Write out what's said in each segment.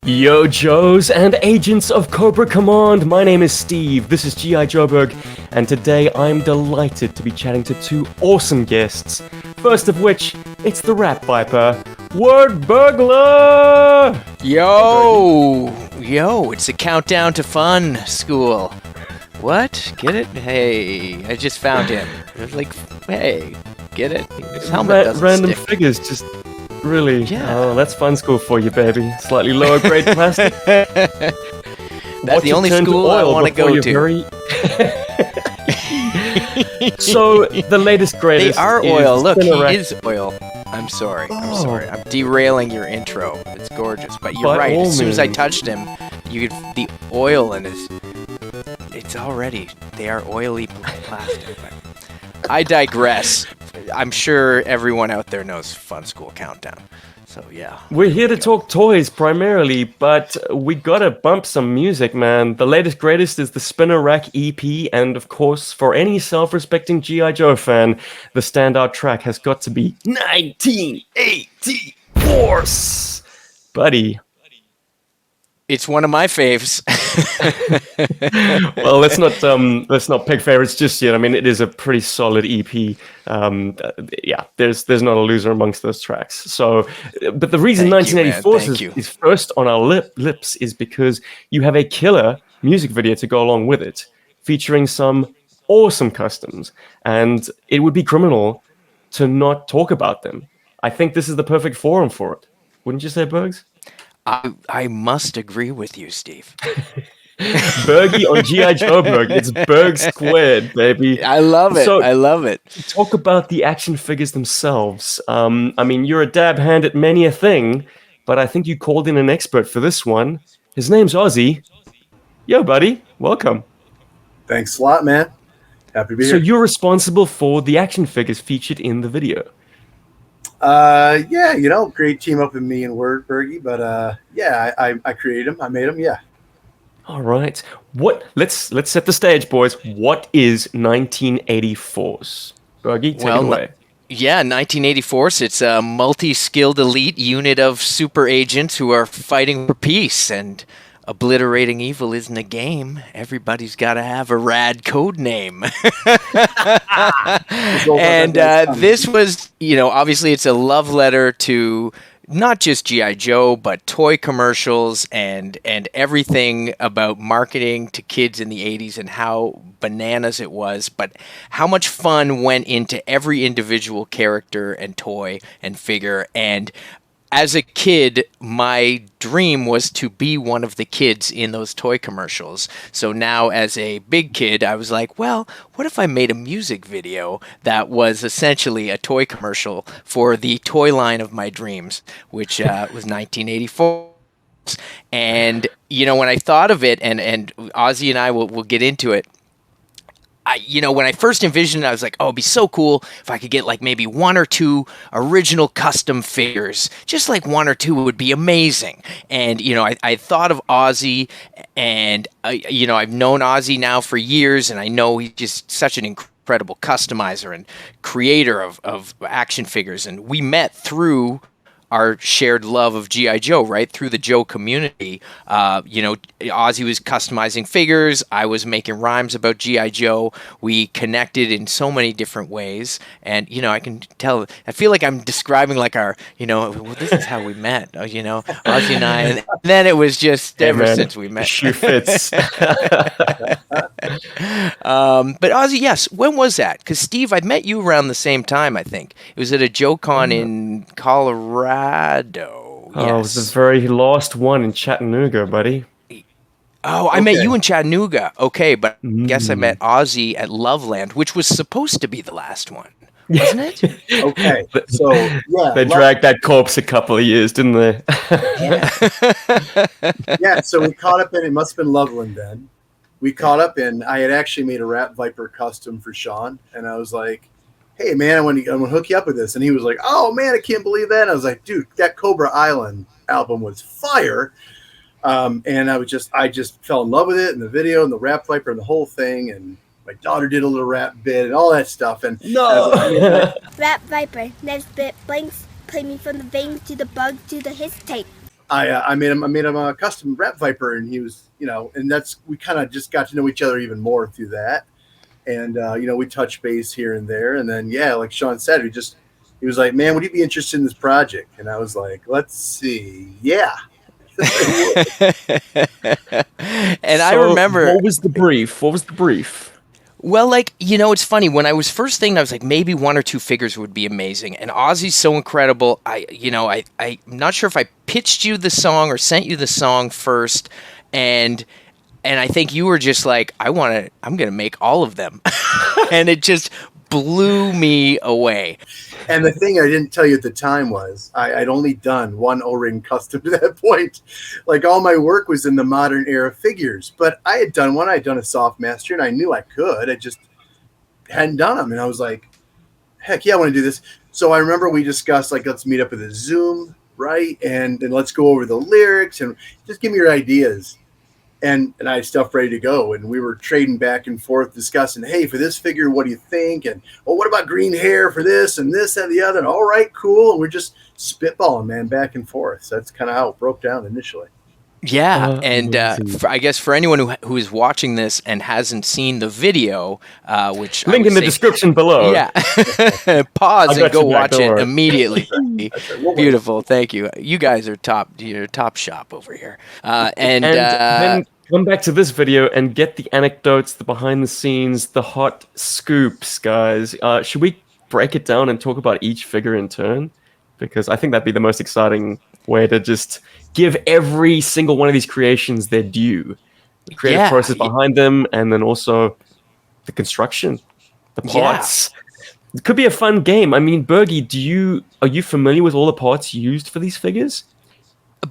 Yo, Joes and agents of Cobra Command, my name is Steve, this is GI Joburg, and today I'm delighted to be chatting to two awesome guests. First of which, it's the rap viper, Wordburglar! Yo, it's a countdown to fun, school. What? Get it? Hey, I just found him. I was like, hey, get it? His helmet doesn't Random stick. figures, just really. Yeah. Oh, that's fun school for you, baby. Slightly lower grade plastic. That's the only school I want to go to. So, the latest greatest They are is oil. Look, Spinner he is oil. I'm sorry. Oh. I'm derailing your intro. It's gorgeous, but you're By right. all As soon as I means. touched him, you could the oil in his. It's already. They are oily plastic. But I digress. I'm sure everyone out there knows Fun School Countdown. So yeah. We're here to talk toys primarily, but we gotta bump some music, man. The latest greatest is the Spinner Rack EP, and of course, for any self-respecting G.I. Joe fan, the standout track has got to be 1984. Buddy. It's one of my faves. Well, let's not pick favorites just yet. I mean, it is a pretty solid EP. Yeah, there's not a loser amongst those tracks. So, but the reason Thank you, 1984 is first on our lips is because you have a killer music video to go along with it, featuring some awesome customs, and it would be criminal to not talk about them. I think this is the perfect forum for it. Wouldn't you say, Bergs? I must agree with you, Steve. Bergie on GI Joburg. It's Berg squared, baby. I love it. So, I love it. talk about the action figures themselves. I mean, you're a dab hand at many a thing, but I think you called in an expert for this one. His name's Ozzie. Yo, buddy, welcome. Thanks a lot, man. Happy to be So here. you're responsible for the action figures featured in the video. Yeah, great team up with me and Wordburglar, but yeah, I created them. I made them, yeah. All right. Let's set the stage, boys. What is 1984's? Bergie, take it away. Yeah, 1984. It's a multi-skilled elite unit of super agents who are fighting for peace, and obliterating evil isn't a game. Everybody's got to have a rad code name. And this was, obviously it's a love letter to not just G.I. Joe, but toy commercials and everything about marketing to kids in the 80s and how bananas it was, but how much fun went into every individual character and toy and figure. And as a kid, my dream was to be one of the kids in those toy commercials. So now as a big kid, I was like, well, what if I made a music video that was essentially a toy commercial for the toy line of my dreams, which was 1984. And, when I thought of it, and Ozzie and I will get into it, when I first envisioned it, I was like, oh, it'd be so cool if I could get like maybe one or two original custom figures. Just like one or two would be amazing. And, I thought of Ozzie, and, I've known Ozzie now for years, and I know he's just such an incredible customizer and creator of action figures. And we met through our shared love of G.I. Joe, right? Through the Joe community. Ozzie was customizing figures. I was making rhymes about G.I. Joe. We connected in so many different ways. And, I can tell, I feel like I'm describing like our, well, this is how we met, Ozzie and I. And then it was just ever since we met. Shoe fits. But Ozzie, yes, when was that? Because Steve, I met you around the same time, I think. It was at a JoeCon in Colorado. Oh, it was the very last one in Chattanooga, buddy. Oh, I met you in Chattanooga. Okay, but I guess I met Ozzie at Loveland, which was supposed to be the last one, wasn't it? Okay, so, yeah. They dragged that corpse a couple of years, didn't they? Yeah. Yeah, so we caught up it must have been Loveland then. We caught up I had actually made a Rat Viper custom for Sean, and I was like, hey, man, I'm going to hook you up with this. And he was like, oh, man, I can't believe that. And I was like, dude, that Cobra Island album was fire. And I just fell in love with it and the video and the Rap Viper and the whole thing. And my daughter did a little rap bit and all that stuff. And Rap Viper, next bit blinks, play me from the veins to the bug to the hiss tape. I made him a custom Rat Viper, and he was, and we kind of just got to know each other even more through that. And we touched base here and there, and then like Sean said, he was like, "Man, would you be interested in this project?" And I was like, "Let's see, yeah." And I remember, what was the brief? Well, it's funny. When I was first thinking, I was like, maybe 1 or 2 figures would be amazing. And Ozzie's so incredible. I'm not sure if I pitched you the song or sent you the song first, and I think you were just like, I'm gonna make all of them, and it just blew me away. And the thing I didn't tell you at the time was I'd only done 1 O-ring custom to that point. Like, all my work was in the modern era figures, but I had done one. I'd done a soft master, and I knew I could. I just hadn't done them, and I was like, heck yeah, I want to do this. So I remember we discussed, like, let's meet up at a Zoom, right? And let's go over the lyrics and just give me your ideas. And I had stuff ready to go, and we were trading back and forth, discussing, hey, for this figure, what do you think? And, what about green hair for this and this and the other? And, all right, cool. And we're just spitballing, man, back and forth. So that's kind of how it broke down initially. Yeah, and I guess for anyone who is watching this and hasn't seen the video, which link in the description below. Yeah, pause and go watch it immediately. Beautiful, thank you. You guys are top shop over here. And then come back to this video and get the anecdotes, the behind the scenes, the hot scoops, guys. Should we break it down and talk about each figure in turn? Because I think that'd be the most exciting way to just give every single one of these creations their due. The creative process behind them, and then also the construction, the parts. It could be a fun game. I mean, Bergie, are you familiar with all the parts used for these figures?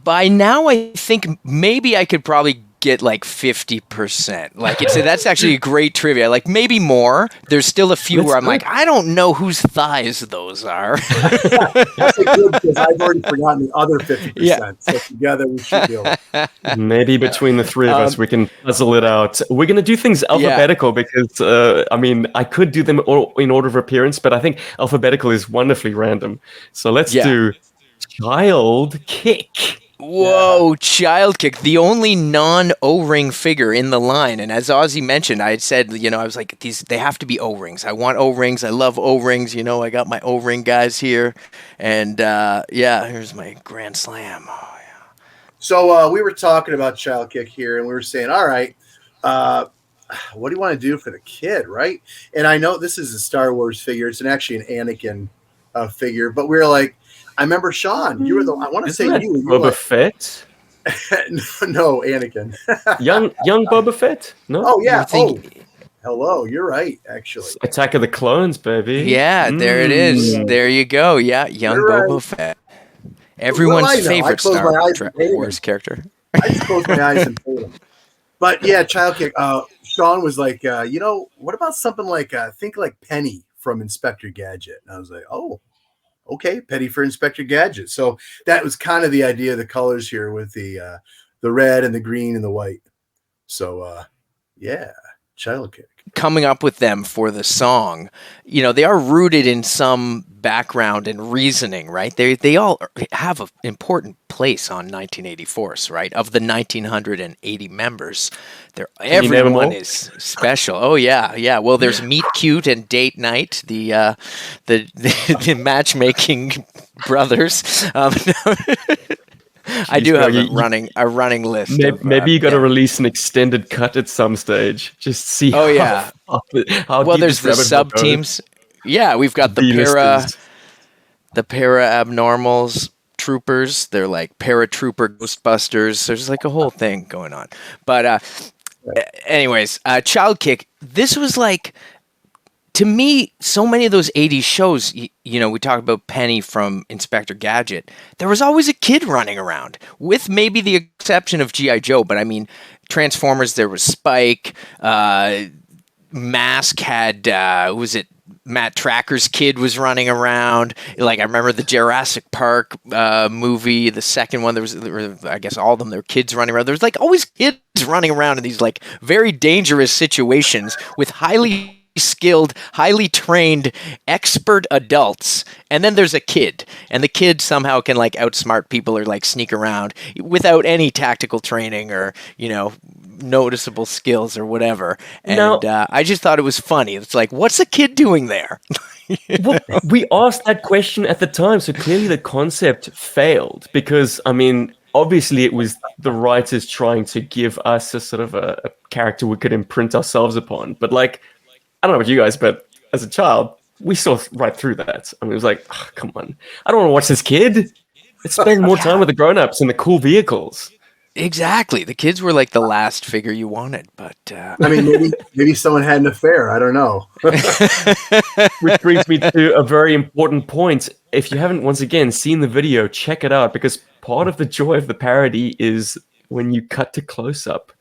By now, I think maybe I could probably get like 50%. Like, that's actually a great trivia. Like, maybe more. There's still a few where I'm like, I don't know whose thighs those are. That's good, because I've already forgotten the other 50%. Yeah. So together we should do it. Maybe between the three of us, we can puzzle it out. We're going to do things alphabetical because, I could do them in order of appearance, but I think alphabetical is wonderfully random. So let's do Child Kick. Whoa, Child Kick, the only non-O-ring figure in the line. And as Ozzie mentioned, I had said, I was like, they have to be O-rings. I want O-rings. I love O-rings. I got my O-ring guys here. And here's my Grand Slam. Oh, yeah. So we were talking about Child Kick here, and we were saying, all right, what do you want to do for the kid, right? And I know this is a Star Wars figure. It's actually an Anakin figure, but we were like, I remember, Sean, you were I want to say you. Boba Fett? No, Anakin. young Boba Fett? No? Oh, yeah. Hello. You're right, actually. Attack of the Clones, baby. Yeah, there it is. There you go. Yeah, young Boba Fett. Everyone's favorite Star Wars character. I just closed my eyes and played him. But, yeah, Child Kick. Sean was like, what about something like, think like Penny from Inspector Gadget? And I was like, oh. Okay, Penny for Inspector Gadget. So that was kind of the idea of the colors here with the red and the green and the white. So, Child Kick. Coming up with them for the song, they are rooted in some background and reasoning, right? They all have an important place on 1984's, right? Of the 1980 members, everyone is special. Oh yeah. Well, there's Meet Cute and Date Night, the matchmaking brothers. I do have a running list. Maybe you got to release an extended cut at some stage. Just see. How well, there's the sub teams. Yeah, we've got the para abnormals troopers. They're like paratrooper Ghostbusters. There's like a whole thing going on. But anyways, Child Kick. This was like, to me, so many of those 80s shows, we talk about Penny from Inspector Gadget. There was always a kid running around, with maybe the exception of GI Joe. But I mean, Transformers, there was Spike. Mask had, Matt Tracker's kid was running around. Like, I remember the Jurassic Park movie, the second one. There were, I guess, all of them, there were kids running around. There was like always kids running around in these like very dangerous situations with highly skilled, highly trained, expert adults, and then there's a kid, and the kid somehow can like outsmart people or like sneak around without any tactical training or noticeable skills or whatever. And I just thought it was funny. It's like, what's a kid doing there? Well, we asked that question at the time, so clearly the concept failed because, I mean, obviously it was the writers trying to give us a sort of a character we could imprint ourselves upon. But like, I don't know about you guys, but as a child, we saw right through that. I mean, it was like, oh, come on. I don't want to watch this kid. Let's spend more time with the grown-ups and the cool vehicles. Exactly. The kids were like the last figure you wanted, but I mean, maybe someone had an affair. I don't know. Which brings me to a very important point. If you haven't, once again, seen the video, check it out, because part of the joy of the parody is when you cut to close-up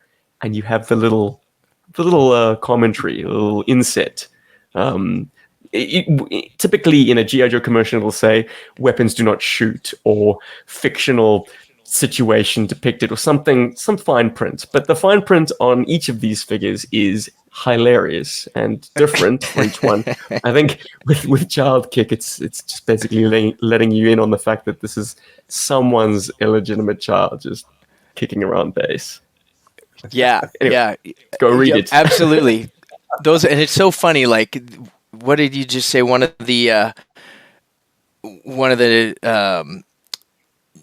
and you have the little commentary, a little inset. Typically in a GI Joe commercial, it'll say weapons do not shoot or fictional situation depicted or some fine print. But the fine print on each of these figures is hilarious and different for each one. I think with Child Kick, it's just basically letting you in on the fact that this is someone's illegitimate child just kicking around base. Yeah, anyway, go read it. Absolutely. And it's so funny. Like, what did you just say? One of the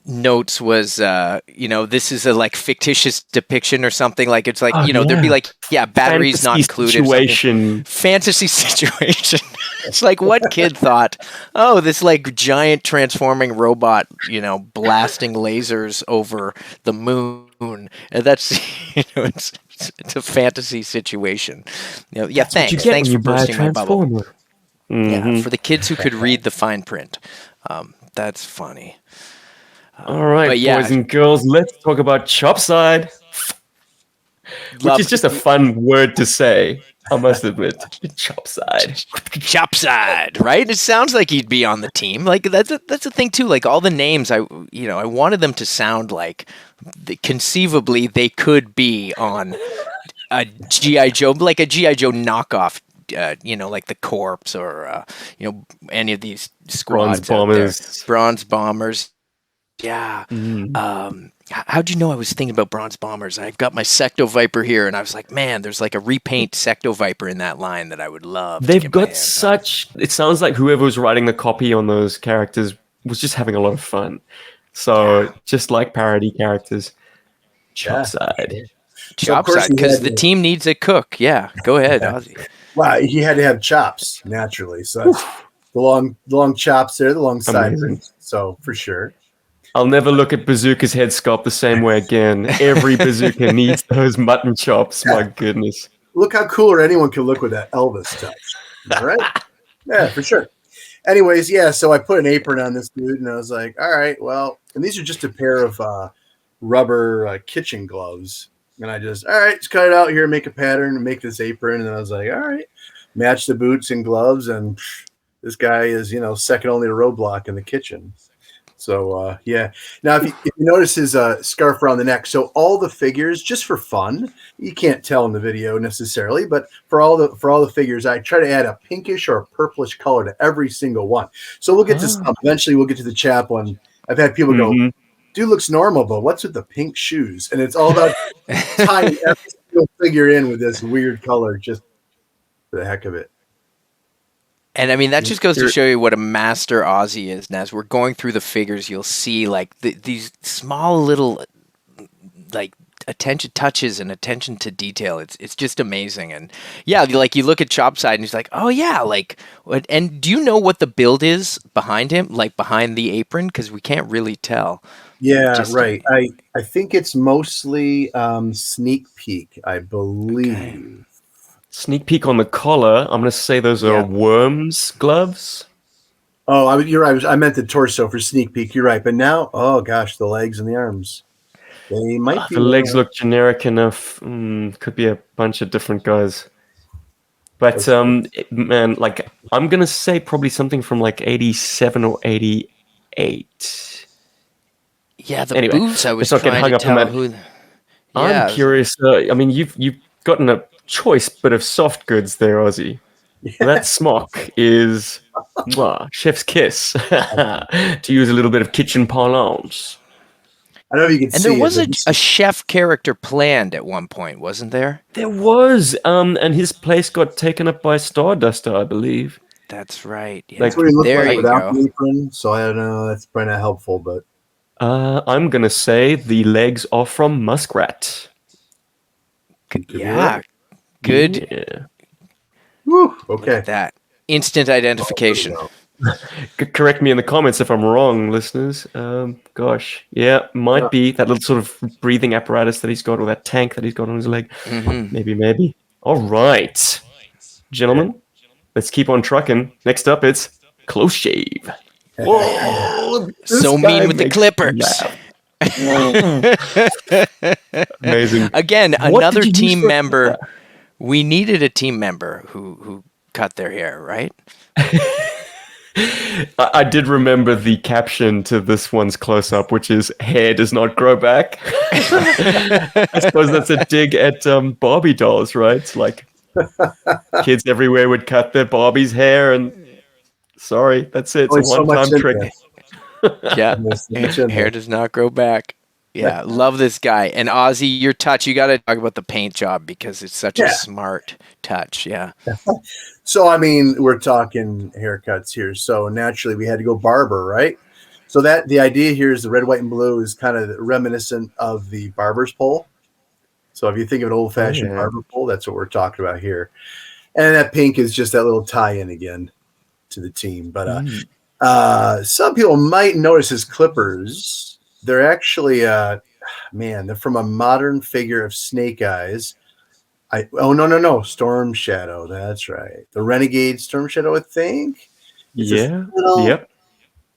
notes was, this is a like fictitious depiction or something. Like, it's like, there'd be like, batteries not included. Fantasy situation. It's like, what kid thought, oh, this like giant transforming robot, blasting lasers over the moon. And that's, it's a fantasy situation. Thanks for bursting my bubble. Mm-hmm. Yeah, for the kids who could read the fine print. That's funny. All right, boys and girls, let's talk about Chopside, which is just a fun word to say, I must admit. Chopside. Chopside, right? It sounds like he'd be on the team. Like, that's the thing, too. Like, all the names, I wanted them to sound like conceivably they could be on a GI Joe, like a GI Joe knockoff. Like the Corpse or any of these squads. Bronze Bombers. Yeah. How'd you know I was thinking about Bronze Bombers? I've got my Secto Viper here, and I was like, man, there's like a repaint Secto Viper in that line that I would love. They've got such. It sounds like whoever was writing the copy on those characters was just having a lot of fun. So just like parody characters, Chopside. Chopside, because the team needs a cook. Yeah, go ahead, Ozzie. Well, he had to have chops naturally. So the long chops there, the long sideburns. So for sure. I'll never look at Bazooka's head sculpt the same way again. Every Bazooka needs those mutton chops. My goodness. Look how cooler anyone can look with that Elvis touch. All right? Yeah, for sure. Anyways, so I put an apron on this dude, and I was like, all right, well, and these are just a pair of rubber kitchen gloves. And I just, all right, let's cut it out here, make a pattern, and make this apron. And I was like, all right, match the boots and gloves, and this guy is, second only to Roadblock in the kitchen. So, Now, if you notice his scarf around the neck, so all the figures, just for fun, you can't tell in the video necessarily, but for all the figures, I try to add a pinkish or a purplish color to every single one. So we'll get to some. Eventually, we'll get to the chap one. I've had people go, dude looks normal, but what's with the pink shoes? And it's all about tying every single figure in with this weird color, just for the heck of it. And I mean, that just goes to show you what a master Ozzie is. And as we're going through the figures, you'll see like these small little like attention touches and attention to detail. It's just amazing. And like you look at Chopside and he's like, oh yeah, like, and do you know what the build is behind him? Like behind the apron? Because we can't really tell. Yeah, right. I think it's mostly sneak peek, I believe. Okay. Sneak peek on the collar. I'm going to say those are Worms gloves. Oh, you're right. I meant the torso for sneak peek. You're right. But now, oh gosh, the legs and the arms. They might be. The legs look generic enough. Could be a bunch of different guys. But man, like I'm going to say probably something from like 87 or 88. Yeah, the boots. I was trying to tell who. I'm curious. I mean, you've gotten a choice bit of soft goods there, Ozzie. That smock is chef's kiss, to use a little bit of kitchen parlance. I don't know if you can And see there was it. a chef character planned at one point, wasn't there? There was, and his place got taken up by Starduster, I believe. That's right. Yeah. That's what he looked There like you without go. the apron. So I don't know. That's probably not helpful, but I'm gonna say the legs are from Muskrat. could be Yeah. right. Good. Yeah. Woo, Look okay. at that. Instant identification. Correct me in the comments if I'm wrong, listeners. Gosh, yeah, might be that little sort of breathing apparatus that he's got, or that tank that he's got on his leg. Maybe. All right, gentlemen, let's keep on trucking. Next up, it's close shave. Whoa, So mean with the clippers. Amazing. Again, What another did you use team for a member. clipper? We needed a team member who cut their hair, right? I did remember the caption to this one's close-up, which is "Hair does not grow back." I suppose that's a dig at Barbie dolls, right? It's like kids everywhere would cut their Barbie's hair, and sorry, that's it. It's Always a so much one-time in trick. there. Yeah. There's so much in Hair there. does not grow back. Yeah, love this guy. And Ozzie, your touch, you got to talk about the paint job because it's such a smart touch. Yeah. So, I mean, we're talking haircuts here. So naturally we had to go barber, right? So that the idea here is the red, white, and blue is kind of reminiscent of the barber's pole. So if you think of an old-fashioned barber pole, that's what we're talking about here. And that pink is just that little tie-in again to the team. But some people might notice his clippers. They're actually, they're from a modern figure of Snake Eyes. No, Storm Shadow. That's right. The Renegade Storm Shadow, I think. Yep.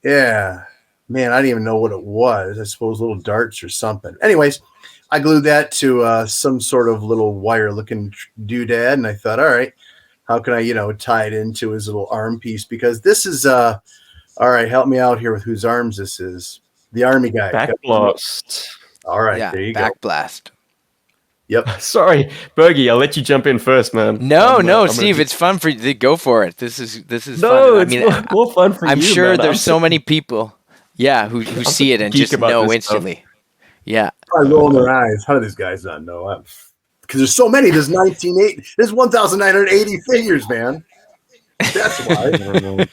Yeah. Man, I didn't even know what it was. I suppose little darts or something. Anyways, I glued that to some sort of little wire-looking doodad, and I thought, all right, how can I, tie it into his little arm piece? Because this is, all right, help me out here with whose arms this is. The army guy. Backblast. All right, Yeah, there you back go. blast. Yep. Sorry, Bergie, I'll let you jump in first, man. No, Steve, it's fun for you to go for it. This is no, fun. it's more fun for you. I'm sure man. there's so many people, who see it and just know instantly. Stuff. Yeah. Probably rolling their eyes. How do these guys not know? Because there's so many. There's 1,980 figures, man. That's why.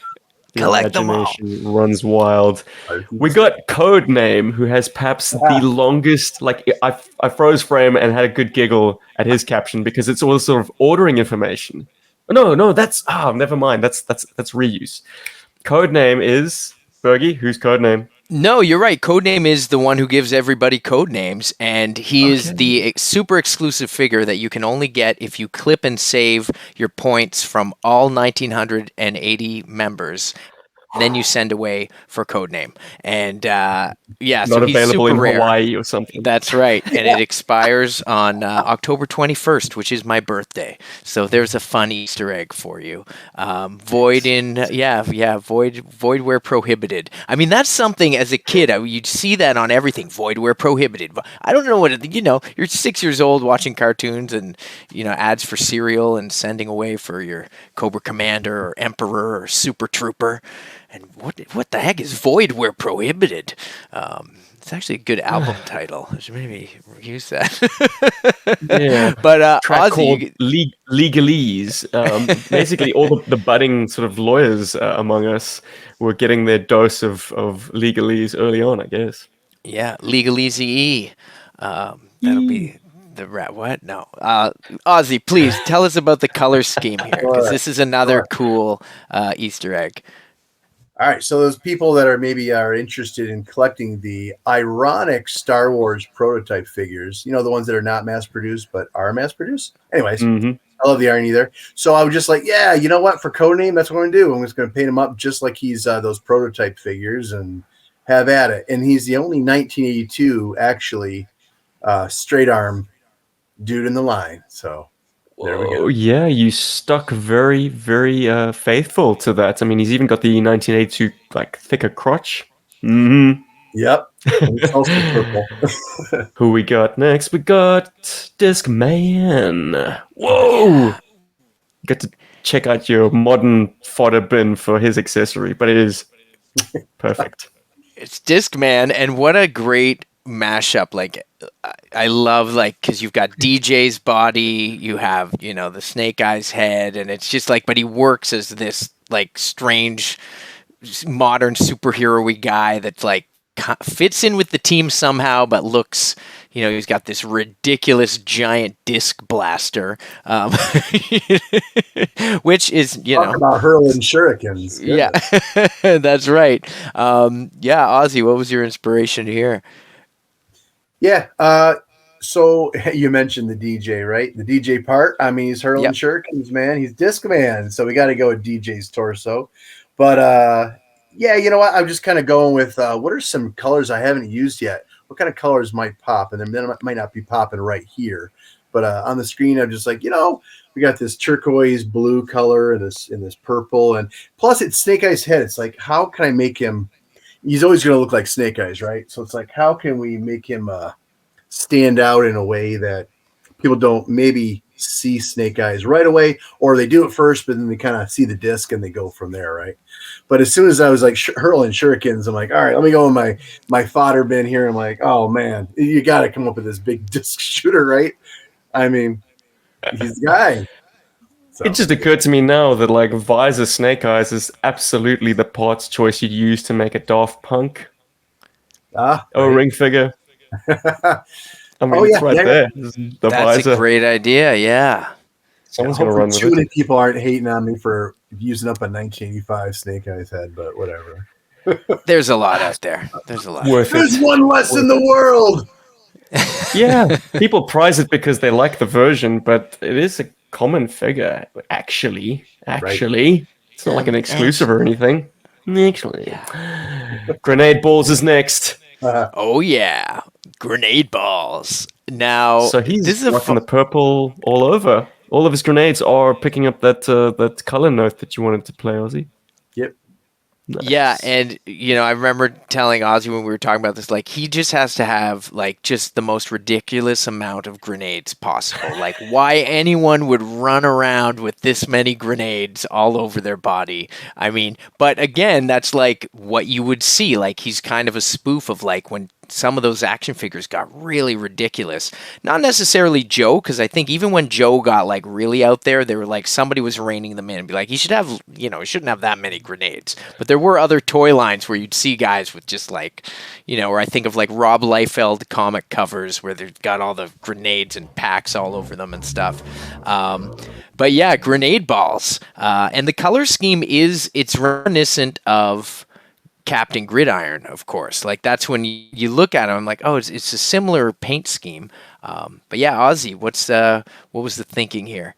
Collect them all. Imagination runs wild. We got Codename, who has perhaps the longest. Like I froze frame and had a good giggle at his caption because it's all sort of ordering information. No, that's never mind. That's reuse. Codename is Bergie. Who's Codename? No, you're right. Codename is the one who gives everybody code names, and he is the super exclusive figure that you can only get if you clip and save your points from all 1,980 members. Then you send away for Codename. And not so he's available super in rare. Hawaii or something. That's right. And it expires on October 21st, which is my birthday. So there's a fun Easter egg for you. Void where prohibited. I mean, that's something as a kid, you'd see that on everything. Void where prohibited. I don't know what you're 6 years old watching cartoons and, ads for cereal and sending away for your Cobra Commander or Emperor or Super Trooper. And what the heck is Void Where Prohibited? It's actually a good album title. I should maybe use that. Yeah. But Track called Ozzie, Legalese. Basically, all the budding sort of lawyers among us were getting their dose of legalese early on, I guess. yeah, Legalese. That'll be the rat. What? No. Ozzie, please tell us about the color scheme here, because this is another cool Easter egg. All right, so those people that are interested in collecting the ironic Star Wars prototype figures, the ones that are not mass produced but are mass produced. Anyways, I love the irony there. So I was just like, yeah, you know what? For Codename, that's what I'm going to do. I'm just going to paint him up just like he's those prototype figures and have at it. And he's the only 1982 actually straight arm dude in the line. So there we go. Oh, yeah, you stuck very, very faithful to that. I mean, he's even got the 1982 thicker crotch. Yep. It's also purple. Who we got next? We got Disc Man. Whoa! Got to check out your modern fodder bin for his accessory, but it is perfect. It's Discman, and what a great mashup. Like, I love, like, because you've got DJ's body, you have, the Snake Eyes head, and it's just like, but he works as this, like, strange modern superhero-y guy that's, like, fits in with the team somehow, but looks, he's got this ridiculous giant disc blaster, which is, Talk about hurling shurikens. Goodness. Yeah, that's right. Yeah, Ozzie, what was your inspiration here? Yeah, so you mentioned the DJ, right? The DJ part. I mean, he's hurling shurikens, man. He's Disc Man, so we got to go with DJ's torso. But yeah, you know what? I'm just kind of going with what are some colors I haven't used yet? What kind of colors might pop? And then might not be popping right here, but on the screen, I'm just like, we got this turquoise blue color and this purple, and plus it's Snake Eyes head. It's like, how can I make him? He's always going to look like Snake Eyes, right? So it's like, how can we make him stand out in a way that people don't maybe see Snake Eyes right away, or they do it first, but then they kind of see the disc and they go from there, right? But as soon as I was like hurling shurikens, I'm like, all right, let me go in my fodder bin here. I'm like, oh man, you got to come up with this big disc shooter, right? I mean, he's the guy. So. It just occurred to me now that like Visor Snake Eyes is absolutely the parts choice you'd use to make a Daft Punk ring figure. I mean, it's right there. The That's visor. A great idea. Yeah. Someone's going to run with it. Too many people aren't hating on me for using up a 1985 Snake Eyes head, but whatever. There's a lot out there. There's a lot. There's one less in the world. Yeah, people prize it because they like the version, but it is a common figure. Actually, right. It's not like an exclusive or anything. Actually, Grenade Balls is next. Oh yeah, Grenade Balls. Now, so he's rocking the purple all over. All of his grenades are picking up that color note that you wanted to play, Ozzie. Yep. Nice. Yeah, and I remember telling Ozzie when we were talking about this, like, he just has to have like just the most ridiculous amount of grenades possible. Like, why anyone would run around with this many grenades all over their body? I mean, but again, that's like what you would see. Like, he's kind of a spoof of like when some of those action figures got really ridiculous. Not necessarily Joe, because I think even when Joe got like really out there, they were like somebody was reining them in and be like, he should have, he shouldn't have that many grenades. But there were other toy lines where you'd see guys with just like, where I think of like Rob Liefeld comic covers where they've got all the grenades and packs all over them and stuff. But yeah, Grenade Balls. And the color scheme it's reminiscent of Captain Gridiron, of course. Like, that's when you look at him, I'm like, oh, it's a similar paint scheme. But yeah, Ozzie, what was the thinking here?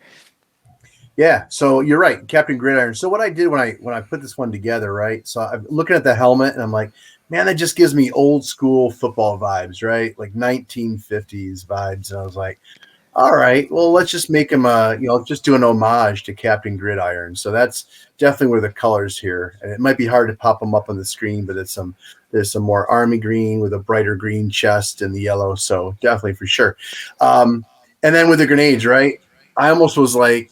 Yeah, so you're right, Captain Gridiron. So what I did when I put this one together, right? So I'm looking at the helmet and I'm like, man, that just gives me old school football vibes, right? Like 1950s vibes. And I was like, all right, well, let's just make him just do an homage to Captain Gridiron. So that's definitely where the colors here, and it might be hard to pop them up on the screen, but there's some more army green with a brighter green chest and the yellow. So definitely for sure. And then with the grenades, right? I almost was like,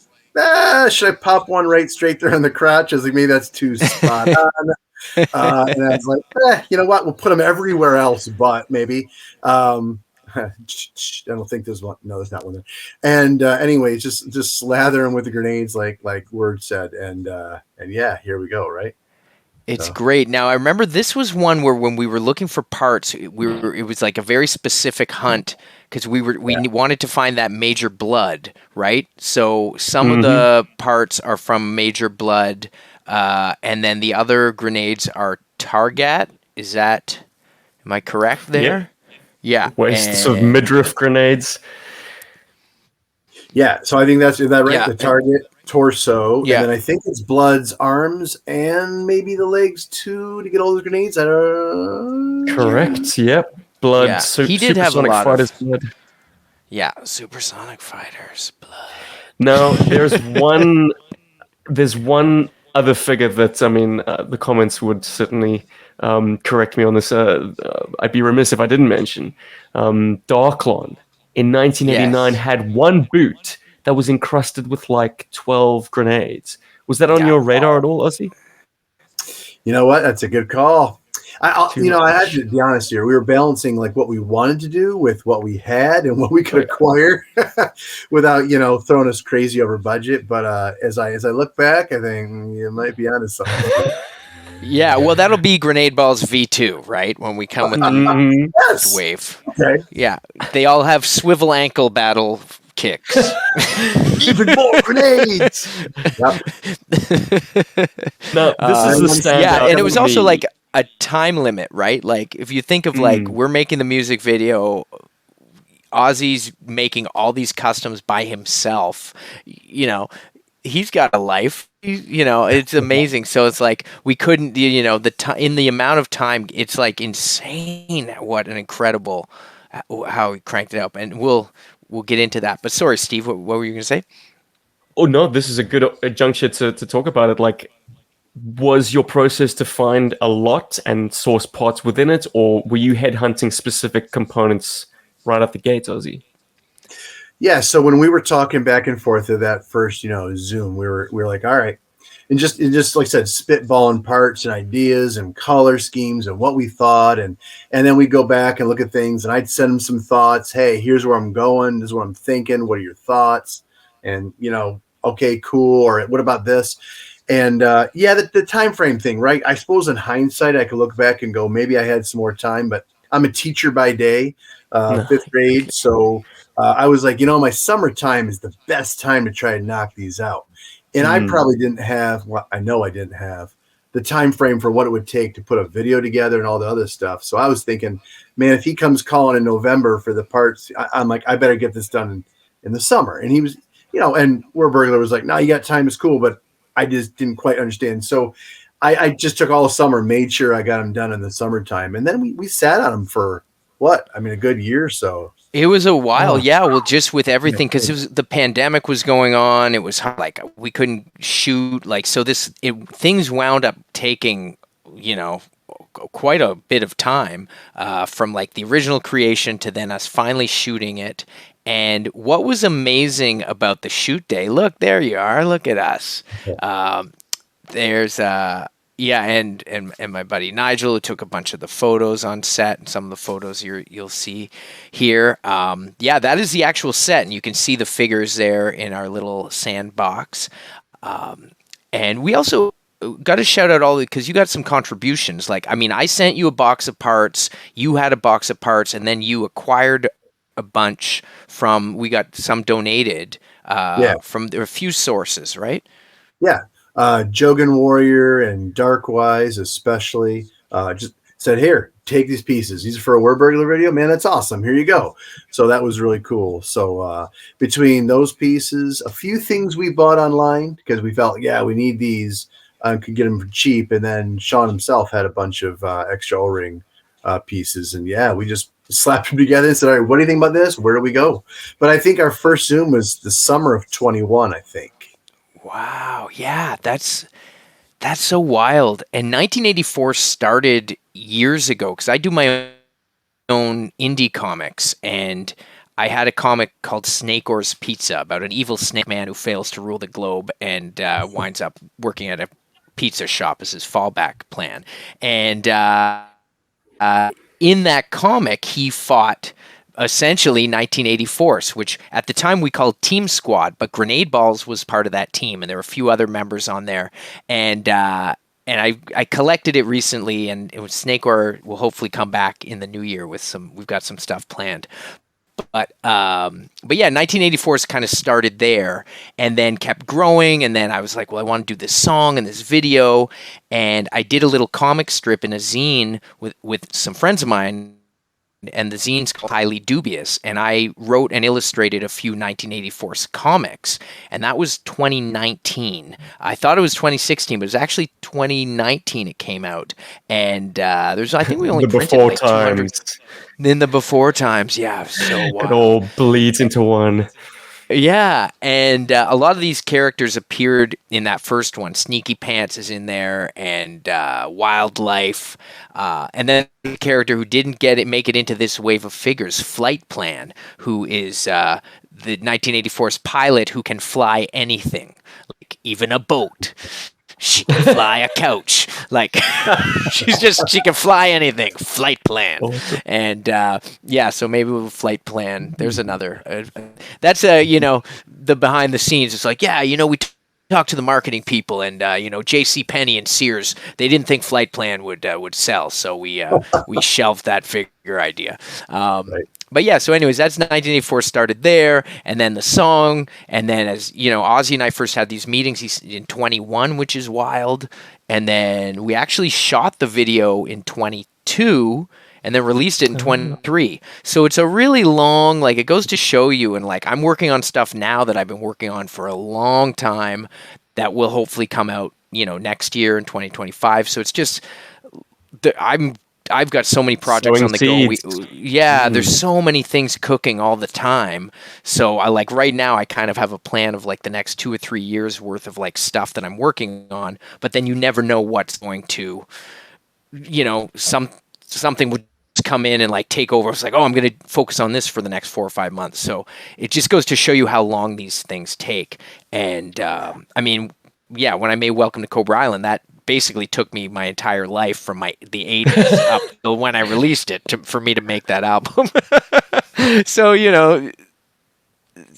should I pop one right straight there on the crotch? I was like, maybe that's too spot on. And I was like, you know what? We'll put them everywhere else, but maybe. I don't think there's one. No, there's not one there. And anyway, just slather them with the grenades, like Word said, and yeah, here we go. Right. It's great. Now, I remember this was one where when we were looking for parts, it was like a very specific hunt because we wanted to find that Major Blood, right? So some of the parts are from Major Blood, and then the other grenades are Target. Am I correct there? Yep. Yeah. Wastes of midriff grenades. Yeah, so I think is that right? Yeah. The target, torso, yeah. And then I think it's Blood's arms and maybe the legs too to get all the grenades. Correct. Yep. Blood. Yeah. He did have a lot Fighters blood. Yeah, Supersonic Fighters blood. Now there's one other figure that the comments would certainly correct me on this. I'd be remiss if I didn't mention. Darklon in 1989 had one boot that was encrusted with like 12 grenades. Was that on your radar at all, Ozzie? You know what? That's a good call. Too I had much. to be honest here. We were balancing like what we wanted to do with what we had and what we could acquire without, throwing us crazy over budget. But as I look back, I think you might be onto something. Yeah, well, that'll be Grenade Balls V2, right? When we come with the next wave. Okay. Yeah, they all have swivel ankle battle kicks. Even more grenades. Yep. No, this is the standout. Yeah, and it was also like a time limit, right? Like if you think of like we're making the music video, Ozzie's making all these customs by himself. He's got a life. It's amazing. So it's like we couldn't, in the amount of time, it's like insane. What an incredible how he cranked it up, and we'll get into that. But sorry, Steve, what were you going to say? Oh no, this is a good juncture to talk about it. Like, was your process to find a lot and source parts within it, or were you headhunting specific components right out the gate, Ozzie? Yeah, so when we were talking back and forth of that first, Zoom, we were like, all right, and just like I said, spitballing parts and ideas and color schemes and what we thought, and then we go back and look at things, and I'd send them some thoughts. Hey, here's where I'm going. This is what I'm thinking. What are your thoughts? And okay, cool. Or what about this? And the time frame thing, right? I suppose in hindsight, I could look back and go, maybe I had some more time, but I'm a teacher by day, 5th grade, so. I was like, my summertime is the best time to try to knock these out. And I probably didn't have, I know I didn't have the time frame for what it would take to put a video together and all the other stuff. So I was thinking, man, if he comes calling in November for the parts, I'm like, I better get this done in the summer. And he was, and Wordburglar was like, no, you got time, it's cool. But I just didn't quite understand. So I just took all summer, made sure I got them done in the summertime. And then we sat on them for a good year or so. It was a while, yeah. Well, just with everything, because the pandemic was going on. It was hard, like we couldn't shoot, like so. Things wound up taking, quite a bit of time from like the original creation to then us finally shooting it. And what was amazing about the shoot day? Look, there you are. Look at us. There's and my buddy Nigel, who took a bunch of the photos on set, and some of the photos you'll see here. That is the actual set, and you can see the figures there in our little sandbox. And we also got to shout out all because you got some contributions. Like, I sent you a box of parts, you had a box of parts, and then you acquired a bunch we got some donated from a few sources, right? Yeah. Jogan Warrior and Darkwise especially just said, here, take these pieces. These are for a Wordburglar video. Man, that's awesome. Here you go. So that was really cool. So between those pieces, a few things we bought online because we felt, we need these, could get them for cheap. And then Sean himself had a bunch of extra O-ring pieces. And we just slapped them together and said, all right, what do you think about this? Where do we go? But I think our first Zoom was the summer of 21, I think. Wow, yeah, that's so wild. And 1984 started years ago because I do my own indie comics, and I had a comic called Snake Or's Pizza about an evil snake man who fails to rule the globe and winds up working at a pizza shop as his fallback plan. And in that comic, he fought essentially 1984, which at the time we called Team Squad, but Grenade Balls was part of that team, and there were a few other members on there. And I collected it recently, and it was Snake Or will hopefully come back in the new year with we've got some stuff planned. But 1984 kind of started there and then kept growing. And then I was like, well, I want to do this song and this video. And I did a little comic strip in a zine with some friends of mine. And the zine's called Highly Dubious. And I wrote and illustrated a few 1984 comics. And that was 2019. I thought it was 2016, but it was actually 2019 it came out. And I think we only printed like 200. In the before times, yeah, so wild. It all bleeds into one. Yeah, and a lot of these characters appeared in that first one. Sneaky Pants is in there, and Wildlife, and then the character who didn't make it into this wave of figures, Flight Plan, who is the 1984's pilot who can fly anything, like even a boat. She can fly a couch. Like she can fly anything. Flight Plan. And yeah, so maybe with Flight Plan, there's another. That's the behind the scenes. It's like, yeah, we talked to the marketing people, and J.C. Penney and Sears, they didn't think Flight Plan would sell, so we shelved that figure idea. Right. But yeah, so anyways, that's 1984 started there, and then the song, and then as Ozzie and I first had these meetings, he's in 21, which is wild, and then we actually shot the video in 22, and then released it in 23. So it's a really long, it goes to show you, and I'm working on stuff now that I've been working on for a long time that will hopefully come out, next year in 2025. So it's just, I've got so many projects on the go. There's so many things cooking all the time. So I right now I kind of have a plan of the next 2 or 3 years worth of stuff that I'm working on, but then you never know what's going to, something would come in and take over. It's I'm going to focus on this for the next 4 or 5 months. So it just goes to show you how long these things take. And when I made Welcome to Cobra Island, that basically took me my entire life from the 80s up till when I released it for me to make that album. So,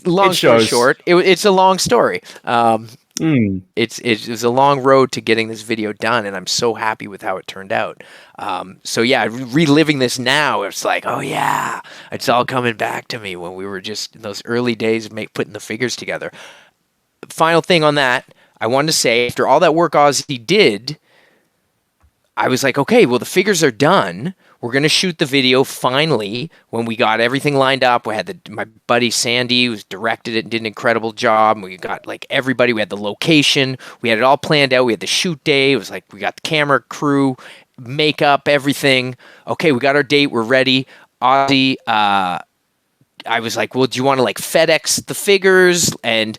long story short, it's a long story. It was a long road to getting this video done, and I'm so happy with how it turned out. So yeah, reliving this now, it's oh yeah, it's all coming back to me when we were just in those early days of putting the figures together. Final thing on that, I wanted to say, after all that work Ozzie did, I was okay, well, the figures are done. We're going to shoot the video finally when we got everything lined up. We had my buddy Sandy, who's directed it and did an incredible job. We got everybody. We had the location. We had it all planned out. We had the shoot day. It was we got the camera crew, makeup, everything. Okay, we got our date. We're ready. Ozzie, I was well, do you want to FedEx the figures? And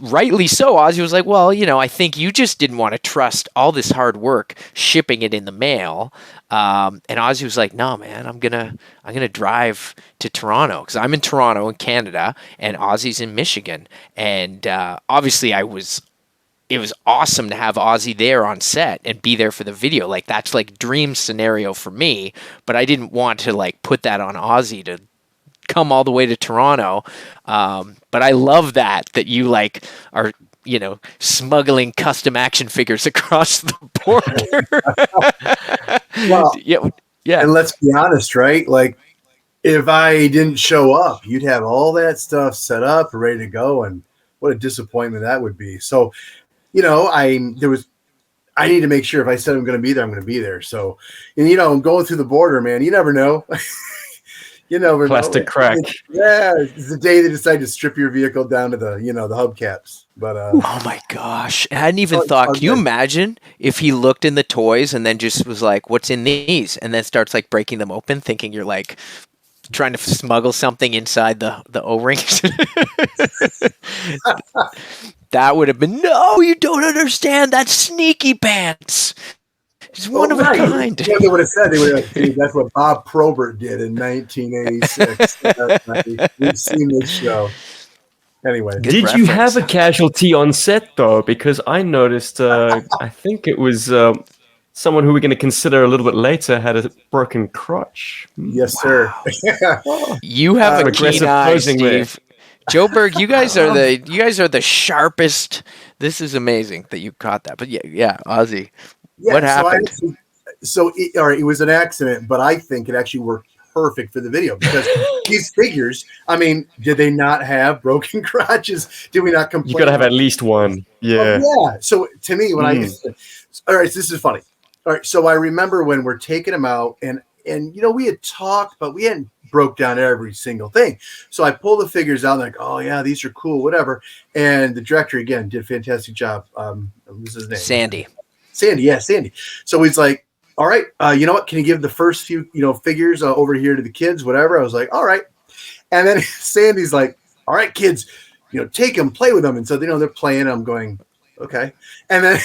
rightly so, Ozzie was well, I think you just didn't want to trust all this hard work shipping it in the mail. And Ozzie was no, man, I'm gonna drive to Toronto, because I'm in Toronto in Canada and Ozzie's in Michigan. And obviously it was awesome to have Ozzie there on set and be there for the video. That's dream scenario for me, but I didn't want to put that on Ozzie to come all the way to Toronto. But I love that you are, smuggling custom action figures across the border. Well, yeah. And let's be honest, right? If I didn't show up, you'd have all that stuff set up, ready to go. And what a disappointment that would be. So, I need to make sure if I said I'm going to be there, I'm going to be there. So, and going through the border, man, you never know. You never plastic know. Crack. Yeah, it's the day they decide to strip your vehicle down to the, the hubcaps. But oh my gosh, I hadn't even thought. Can you imagine if he looked in the toys and then just was what's in these, and then starts breaking them open, thinking you're trying to smuggle something inside the O-rings? That would have been, no, you don't understand. That's Sneaky Pants. He's one of a kind. Yeah, they would have said, that's what Bob Probert did in 1986. We've seen this show. Anyway. Did you have a casualty on set, though? Because I noticed, I think it was someone who we're going to consider a little bit later had a broken crotch. Yes, sir. You have a keen eye, Steve. Joburg, you guys are the sharpest. This is amazing that you caught that. But yeah, Ozzie. Yeah, what happened? It was an accident, but I think it actually worked perfect for the video, because these figures, did they not have broken crotches? Did we not complain? You got to have at least one. Yeah. Yeah. So to me, when all right, so this is funny. All right. So I remember when we're taking them out and we had talked, but we hadn't broke down every single thing. So I pulled the figures out and oh yeah, these are cool, whatever. And the director again did a fantastic job. What was his name? Sandy, yeah, Sandy. So he's all right, you know what? Can you give the first few, figures over here to the kids, whatever? I was all right. And then Sandy's all right, kids, take them, play with them. And so, they're playing. I'm going, okay. And then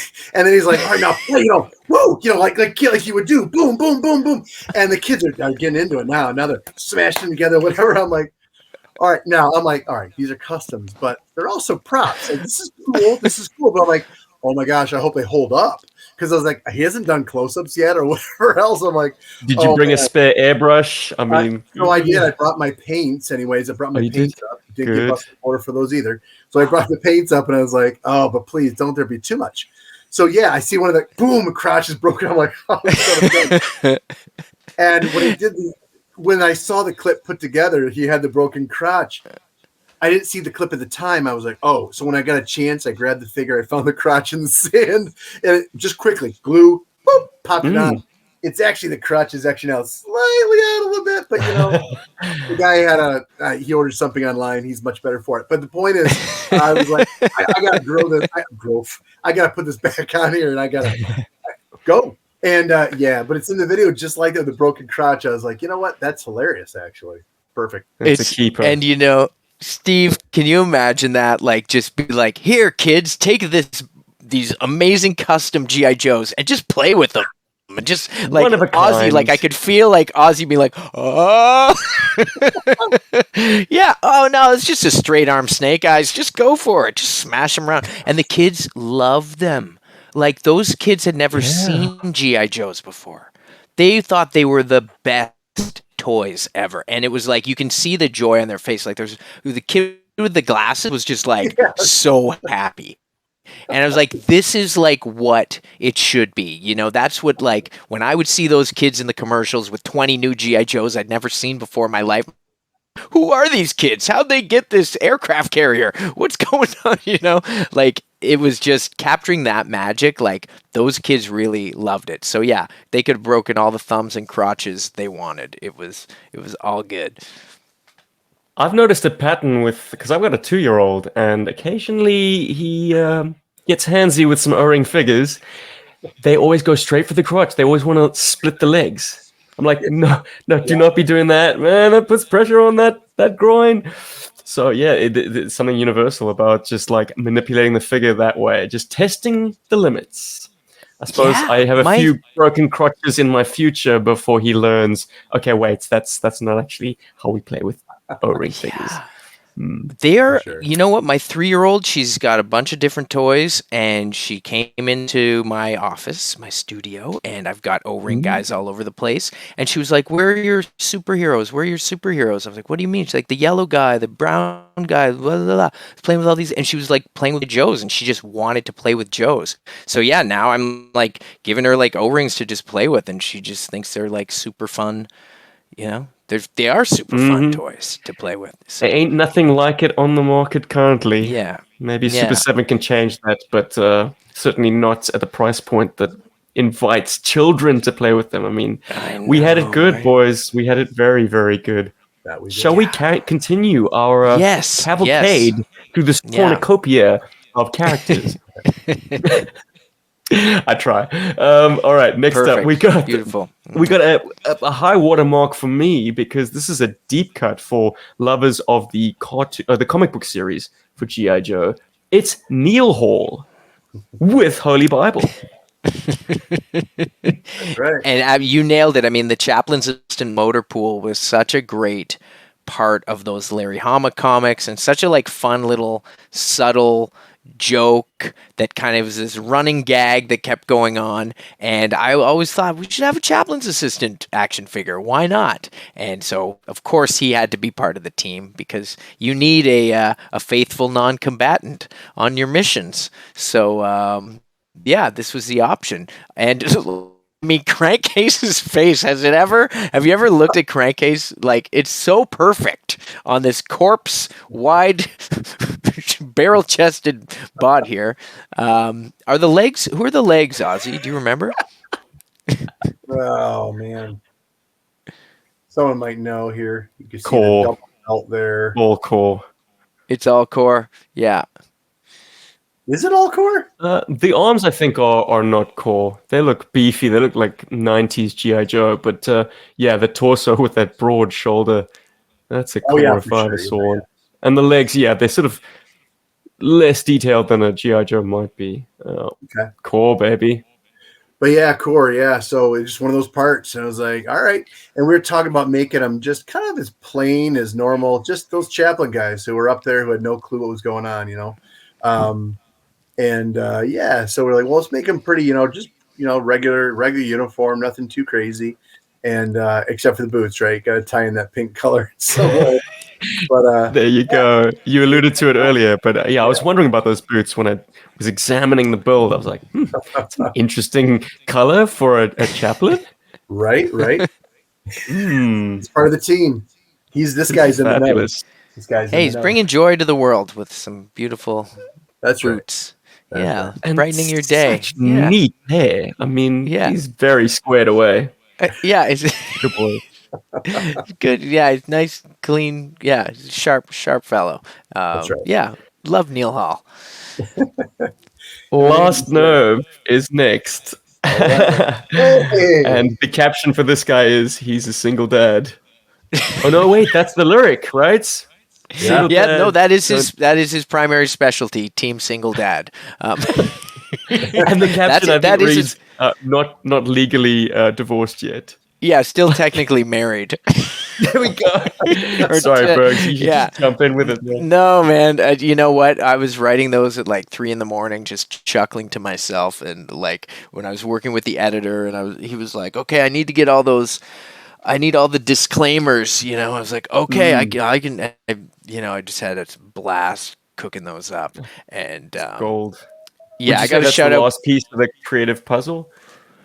he's like, all right, now play, woo, like you would do, boom, boom, boom, boom. And the kids are getting into it now. Now they're smashing together, whatever. I'm like, all right, now I'm like, all right, these are customs, but they're also props. Like, this is cool. This is cool. But I'm like, oh my gosh, I hope they hold up. Because I was like, he hasn't done close-ups yet or whatever else. I'm like, did you bring a spare airbrush? I mean, no, I did. I brought my paints anyways. I brought my paints up. Didn't give us an order for those either. So I brought the paints up and I was like, oh, but please don't there be too much. So yeah, I see one of the boom, crotch is broken. I'm like, oh, and when I saw the clip put together, he had the broken crotch. I didn't see the clip at the time. I was like, oh, so when I got a chance, I grabbed the figure. I found the crotch in the sand and just quickly glue, boop, popped it on. It's actually, the crotch is actually now slightly out a little bit, but the guy he ordered something online. He's much better for it. But the point is, I was like, I got to grow this. I got to put this back on here and I got to go. And but it's in the video just like the broken crotch. I was like, you know what? That's hilarious, actually. Perfect. It's a keeper. And Steve, can you imagine that? Like, just be like, here, kids, take these amazing custom GI Joes and just play with them. And just like Ozzie, like I could feel like Ozzie being like, oh, yeah, oh no, it's just a straight arm snake eyes. Just go for it. Just smash them around. And the kids love them. Like, those kids had never seen GI Joes before. They thought they were the best toys ever, and it was like you can see the joy on their face. Like, there's the kid with the glasses was just like so happy, and I was like, this is like what it should be. That's what, like, when I would see those kids in the commercials with 20 new GI Joes I'd never seen before in my life. Who are these kids? How'd they get this aircraft carrier? What's going on? Like, it was just capturing that magic. Like, those kids really loved it. So yeah, they could have broken all the thumbs and crotches they wanted. It was all good. I've noticed a pattern because I've got a 2-year-old, and occasionally he gets handsy with some O-ring figures. They always go straight for the crotch. They always want to split the legs. I'm like, no, do not be doing that, man. That puts pressure on that groin. So yeah, it's something universal about just like manipulating the figure that way, just testing the limits. I suppose I have a few broken crotches in my future before he learns, okay, wait, that's not actually how we play with O-ring figures. They're, you know what? My 3-year-old, she's got a bunch of different toys, and she came into my office, my studio, and I've got O-ring guys all over the place. And she was like, "Where are your superheroes? Where are your superheroes?" I was like, "What do you mean?" She's like, "The yellow guy, the brown guy, blah, blah, blah." Playing with all these, and she was like playing with Joes, and she just wanted to play with Joes. So yeah, now I'm like giving her like O-rings to just play with, and she just thinks they're like super fun. They are super fun toys to play with. So. There ain't nothing like it on the market currently. Yeah. Maybe Super 7 can change that, but certainly not at the price point that invites children to play with them. I mean, we had it good, boys. We had it very, very good. Shall we continue our cavalcade through this cornucopia of characters? I try. All right, next up we got a high watermark for me, because this is a deep cut for lovers of the comic book series for GI Joe. It's Neil Hall with Holy Bible. Right. And you nailed it. I mean, the Chaplain's Assistant Motor Pool was such a great part of those Larry Hama comics, and such a like fun little subtle joke that kind of was this running gag that kept going on. And I always thought we should have a Chaplain's Assistant action figure. Why not? And so, of course, he had to be part of the team, because you need a faithful non-combatant on your missions. So, this was the option. And I mean, Crankcase's face, have you ever looked at Crankcase? Like, it's so perfect on this corpse wide barrel chested bod here. Who are the legs, Ozzie? Do you remember? Oh man. Someone might know here. You can see core. the double belt there. All core. It's all core. Yeah. Is it all core? The arms, I think, are not core. They look beefy. They look like 90s G.I. Joe. But the torso with that broad shoulder, that's a core if I ever saw one. And the legs, they're sort of less detailed than a GI Joe might be. Okay. Core, baby. But yeah, core, yeah. So it's just one of those parts, and I was like, all right. And we were talking about making them just kind of as plain as normal, just those chaplain guys who were up there who had no clue what was going on, yeah, so we're like, well, let's make them pretty, just regular uniform, nothing too crazy, and except for the boots, right? Got to tie in that pink color. So, but there you go. You alluded to it earlier, but I was wondering about those boots when I was examining the build. I was like, it's an interesting color for a chaplain. Right. It's part of the team. This guy's in fabulous. This guy's he's bringing joy to the world with some beautiful boots. Right. Yeah, and brightening your day. Such neat hair. I mean, he's very squared away. It's Good boy. good. Yeah, he's nice, clean. Yeah, sharp fellow. That's right. Yeah, love Neil Hall. Last Nerve is next. Hey. And the caption for this guy is, he's a single dad. Oh no, wait, that's the lyric, right? Yeah, no, that is his primary specialty, team single dad. And the caption reads, not legally divorced yet. Yeah, still technically married. There we go. Sorry, Bergs, you should jump in with it. Man. No, man. You know what? I was writing those at like 3 a.m, just chuckling to myself. And like when I was working with the editor, and he was like, "Okay, I need to get all those. I need all the disclaimers." I was like, "Okay, I can." I just had a blast cooking those up, and gold. Yeah, I got to shout out. The last piece of the creative puzzle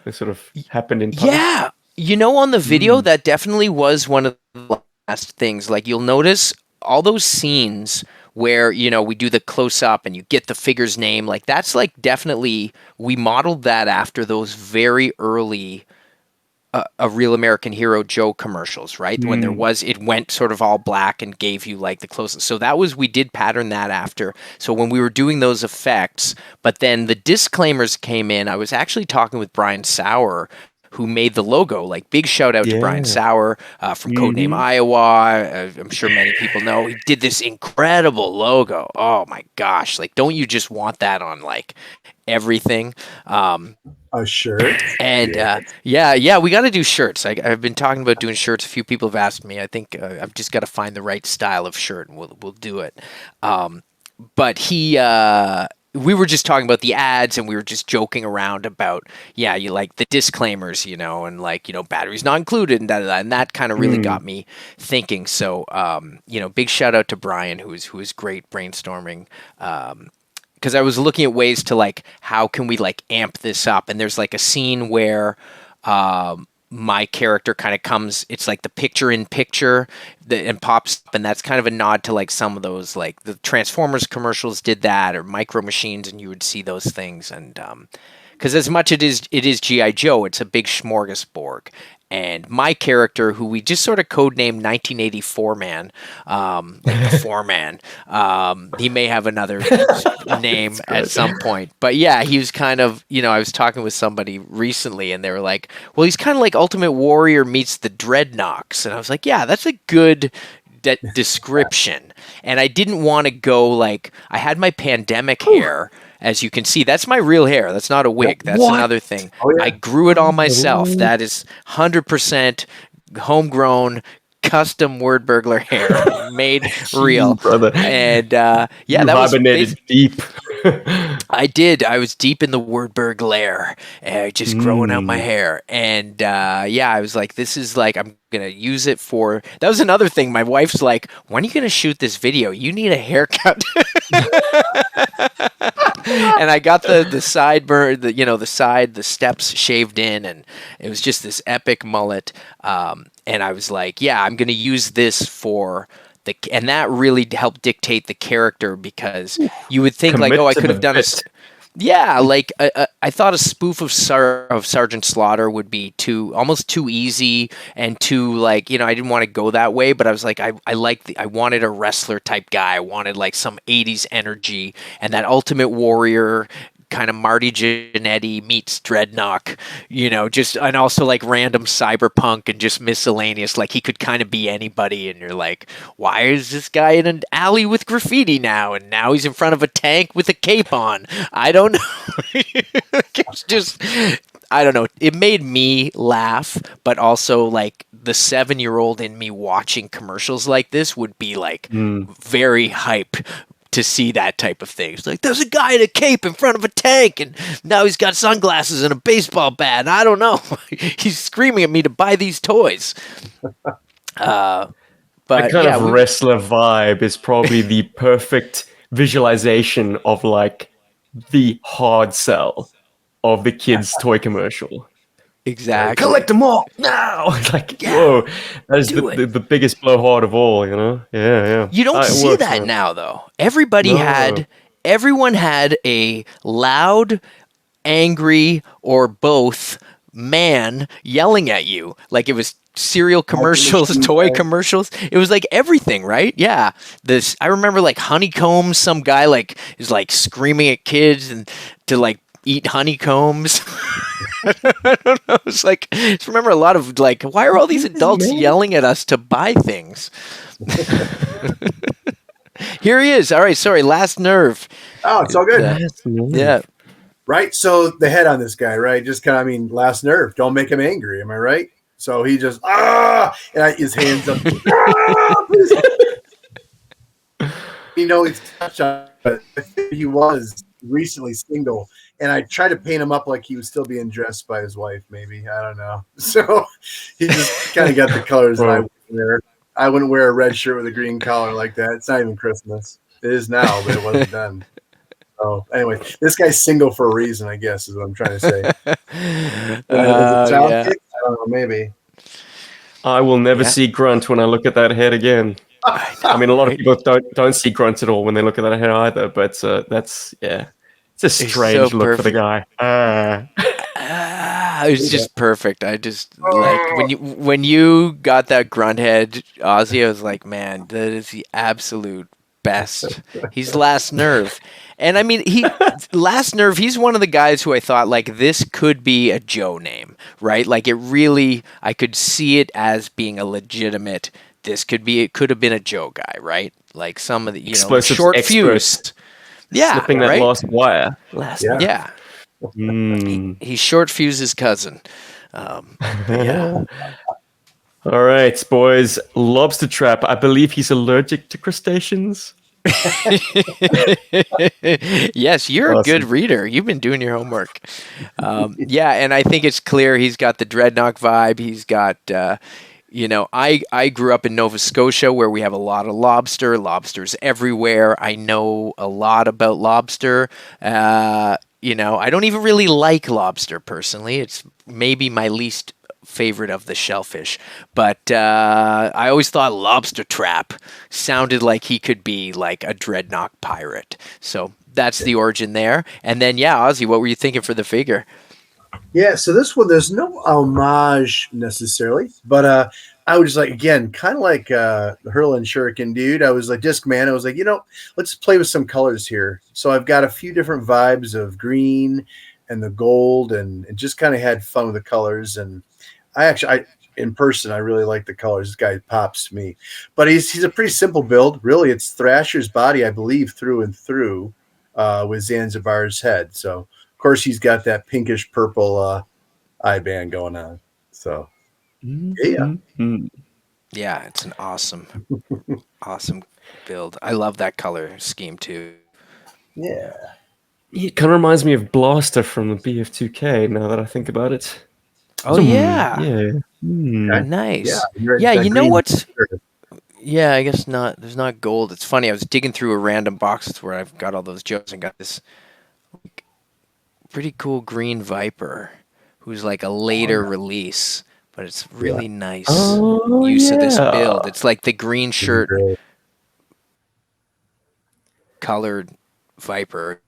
that sort of happened in public. Yeah. On the video, that definitely was one of the last things. Like, you'll notice all those scenes where, we do the close-up and you get the figure's name. Like, that's, like, definitely, we modeled that after those very early A Real American Hero Joe commercials, right? When it went sort of all black and gave you, like, the close-up. So we did pattern that after. So when we were doing those effects, but then the disclaimers came in, I was actually talking with Brian Sauer, who made the logo. Like, big shout out to Brian Sauer from Codename Iowa. I'm sure many people know. He did this incredible logo. Oh my gosh. Like, don't you just want that on like everything? A shirt. And we got to do shirts. I've been talking about doing shirts. A few people have asked me. I think I've just got to find the right style of shirt, and we'll do it. But we were just talking about the ads, and we were just joking around about, you like the disclaimers, and like, batteries not included, and and that kind of really got me thinking. So, big shout out to Brian, who is great brainstorming. Because I was looking at ways to, like, how can we, like, amp this up? And there's like a scene where my character kind of comes, it's like the picture in picture and pops up, and that's kind of a nod to like some of those, like the Transformers commercials did that, or Micro Machines, and you would see those things. And because as much it is GI Joe, it's a big smorgasbord. And my character, who we just sort of codenamed 1984 Man, like the foreman, he may have another name at some point. But yeah, he was kind of, I was talking with somebody recently, and they were like, well, he's kind of like Ultimate Warrior meets the Dreadnoks. And I was like, yeah, that's a good description. And I didn't want to go like, I had my pandemic hair. As you can see, that's my real hair. That's not a wig. That's another thing. Oh, yeah. I grew it all myself. That is 100% homegrown, custom Wordburglar hair, made real. Brother. And that was deep. I did. I was deep in the Wordburglar, just growing out my hair. And I was like, this is like, I'm going to use it for... That was another thing. My wife's like, when are you going to shoot this video? You need a haircut. And I got the sideburn, the steps shaved in, and it was just this epic mullet. And I was like, I'm going to use this for... And that really helped dictate the character, because you would think like, I could have done it. Yeah, like I thought a spoof of Sergeant Slaughter would be almost too easy and too like, I didn't want to go that way, but I was like, I wanted a wrestler type guy. I wanted like some 80s energy, and that Ultimate Warrior kind of Marty Jannetty meets Dreadnought, and also like random cyberpunk and just miscellaneous. Like he could kind of be anybody, and you're like, why is this guy in an alley with graffiti now? And now he's in front of a tank with a cape on. I don't know. It's just, I don't know. It made me laugh, but also like the 7-year-old in me watching commercials like this would be like very hype to see that type of thing. It's like, there's a guy in a cape in front of a tank, and now he's got sunglasses and a baseball bat. And I don't know. He's screaming at me to buy these toys. But that kind of wrestler vibe is probably the perfect visualization of like the hard sell of the kids' toy commercial. Exactly. Collect them all now. Like, whoa, that is the biggest blowhard of all, Yeah. You don't see that now, though. Everyone had a loud, angry, or both man yelling at you. Like it was cereal commercials, toy commercials. It was like everything, right? Yeah. I remember like Honeycombs, some guy like is like screaming at kids and to like eat honeycombs. I don't know. It's like, I just remember a lot of like, why are all these adults yelling at us to buy things? Here he is. All right. Sorry. Last Nerve. Oh, it's all good. Yeah. Right. So the head on this guy, right? Just kind of, Last Nerve. Don't make him angry. Am I right? So he just, and his hands up. He's touched on, but I think he was recently single. And I tried to paint him up like he was still being dressed by his wife, maybe. I don't know. So he just kind of got the colors that I wouldn't wear. I wouldn't wear a red shirt with a green collar like that. It's not even Christmas. It is now, but it wasn't then. So anyway, this guy's single for a reason, I guess, is what I'm trying to say. Is it child kick? I don't know, maybe. I will never see Grunt when I look at that head again. A lot of people don't see Grunt at all when they look at that head either, but that's, it's a strange look for the guy. It was just perfect. I just like when you got that Grunt head, Ozzie, I was like, man, that is the absolute best. He's Last Nerve. And Last Nerve, he's one of the guys who I thought like this could be a Joe name, right? Like I could see it as being a legitimate, it could have been a Joe guy, right? Like some of the, short fused. Yeah. Slipping that last wire. He short fused his cousin. Yeah. All right, boys. Lobster Trap. I believe he's allergic to crustaceans. Yes, you're awesome. A good reader. You've been doing your homework. And I think it's clear he's got the Dreadnought vibe. He's got, I grew up in Nova Scotia where we have a lot of lobsters everywhere. I know a lot about lobster. I don't even really like lobster personally. It's maybe my least favorite of the shellfish, but I always thought Lobster Trap sounded like he could be like a Dreadnought pirate. So that's the origin there. And then, Ozzie, what were you thinking for the figure? Yeah, so this one, there's no homage necessarily, but I was like, again, kind of like the Hurl and Shuriken dude. I was like, Discman. I was like, let's play with some colors here. So I've got a few different vibes of green and the gold, and just kind of had fun with the colors. And I in person, I really like the colors. This guy pops to me, but he's a pretty simple build. Really, it's Thrasher's body, I believe, through and through, with Zanzibar's head. So of course he's got that pinkish purple eye band going on. So yeah, it's an awesome build. I love that color scheme too. Yeah, it kind of reminds me of Blaster from the BF2K. Now that I think about it. Oh yeah. Nice. Yeah, you know what's? Yeah, I guess not. There's not gold. It's funny. I was digging through a random box where I've got all those Joes and got this pretty cool green Viper, who's like a later release, but it's really nice use of this build. It's like the green shirt colored Viper.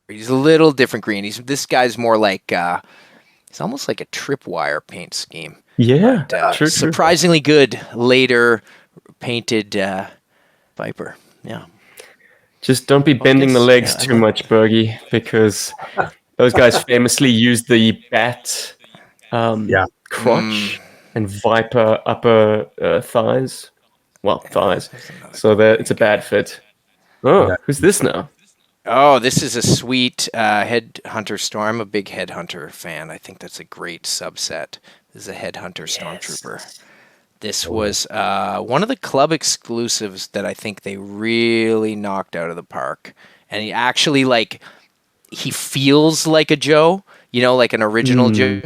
He's a little different green. This guy's more like it's almost like a tripwire paint scheme. Yeah, but, surprisingly good later painted Viper. Yeah. Just don't be bending the legs too much, Bergie, because those guys famously use the bat crotch and viper upper thighs. Well, thighs. So it's a bad fit. Oh, who's this now? Oh, this is a sweet Headhunter Storm. I'm a big Headhunter fan. I think that's a great subset. This is a Headhunter Stormtrooper. This was one of the club exclusives that I think they really knocked out of the park. And he actually, like, he feels like a Joe, you know, like an original Joe.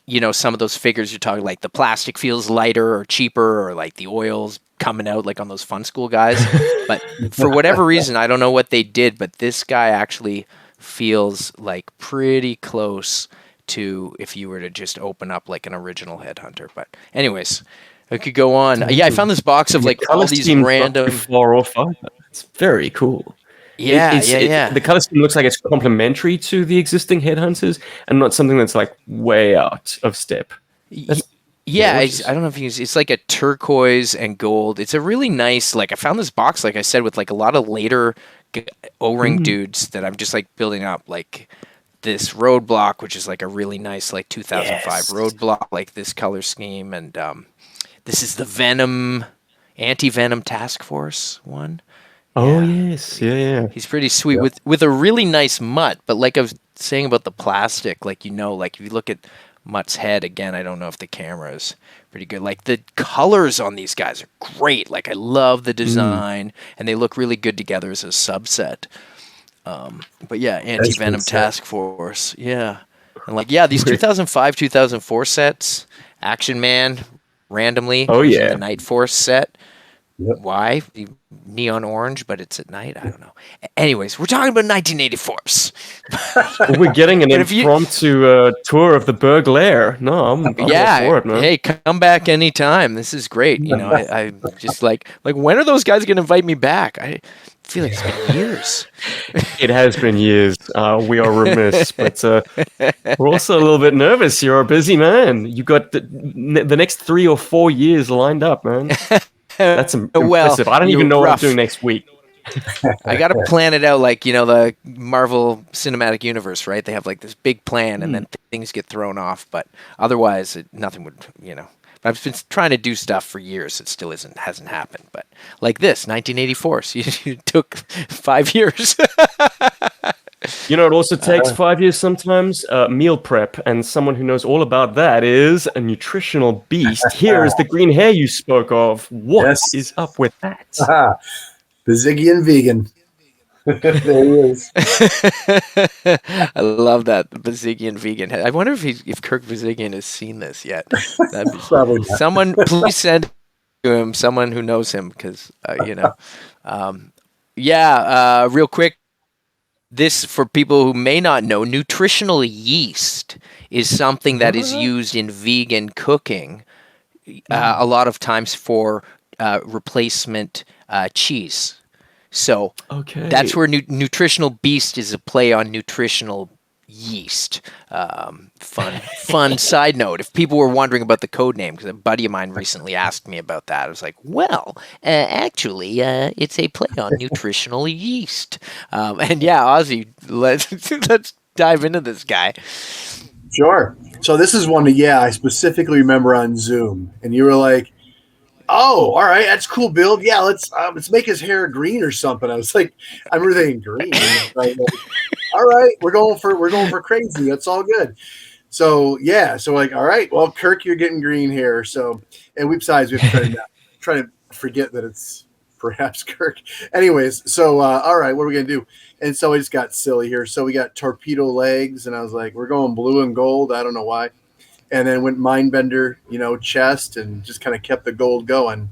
You know, some of those figures you're talking, like the plastic feels lighter or cheaper, or like the oil's coming out like on those Fun School guys. But for whatever reason, I don't know what they did, but this guy actually feels like pretty close to if you were to just open up like an original Headhunter. But anyways, I could go on. Yeah, I found this box of like all these random 4 or 5. It's very cool. Yeah, The color scheme looks like it's complementary to the existing Headhunters and not something that's like way out of step. I don't know if it's like a turquoise and gold. It's a really nice, like, I found this box, like I said, with like a lot of later O-ring dudes that I'm just like building up, like this Roadblock, which is like a really nice like 2005 Roadblock, like this color scheme, and this is the Venom, Anti-Venom Task Force one. Oh yes, yeah. He's pretty sweet with a really nice mutt, but like I was saying about the plastic, like, you know, like if you look at Mutt's head again, I don't know if the camera is pretty good. Like the colors on these guys are great. Like I love the design, and they look really good together as a subset. But yeah, Anti-Venom Task Force, yeah, and like these 2005, 2004 sets, Action Man, randomly, the Night Force set. Yep. Why? Neon orange, but it's at night? I don't know. Anyways, we're talking about 1984s. We're getting an impromptu tour of the Burglar. No, I'm all for it, man. Hey, come back anytime. This is great. You know, I just like when are those guys going to invite me back? I feel like it's been years. It has been years. We are remiss, but we're also a little bit nervous. You're a busy man. You got the next 3 or 4 years lined up, man. That's impressive. I don't even know what I'm doing next week. I got to plan it out like, you know, the Marvel Cinematic Universe, right? They have like this big plan and then things get thrown off. But otherwise, nothing would, you know. I've been trying to do stuff for years. It still hasn't happened. But like this, 1984. So you took 5 years. You know, it also takes 5 years sometimes. Meal prep, and someone who knows all about that is a nutritional beast. Here is the green hair you spoke of. What is up with that? Bazzigian vegan. There he is. I love that, the Bazzigian vegan. I wonder if Kirk Bazzigian has seen this yet. Probably. Someone, please send to him, someone who knows him, because you know. Real quick. This, for people who may not know, nutritional yeast is something that is used in vegan cooking a lot of times for replacement cheese. So that's where nutritional beast is a play on nutritional yeast. Fun side note. If people were wondering about the code name, because a buddy of mine recently asked me about that, I was like, well, actually, it's a play on nutritional yeast. And yeah, Ozzie, let's dive into this guy. Sure. So this is one that, I specifically remember on Zoom, and you were like, "Oh, all right, that's cool build. Yeah, let's make his hair green or something." I was like, "I'm really thinking green." Like, all right, we're going for crazy. That's all good. So like, all right, well, Kirk, you're getting green hair. So, and besides, we have to try to forget that it's perhaps Kirk. Anyways, so all right, what are we gonna do? And so I just got silly here. So we got torpedo legs, and I was like, we're going blue and gold. I don't know why. And then went Mindbender, chest, and just kind of kept the gold going.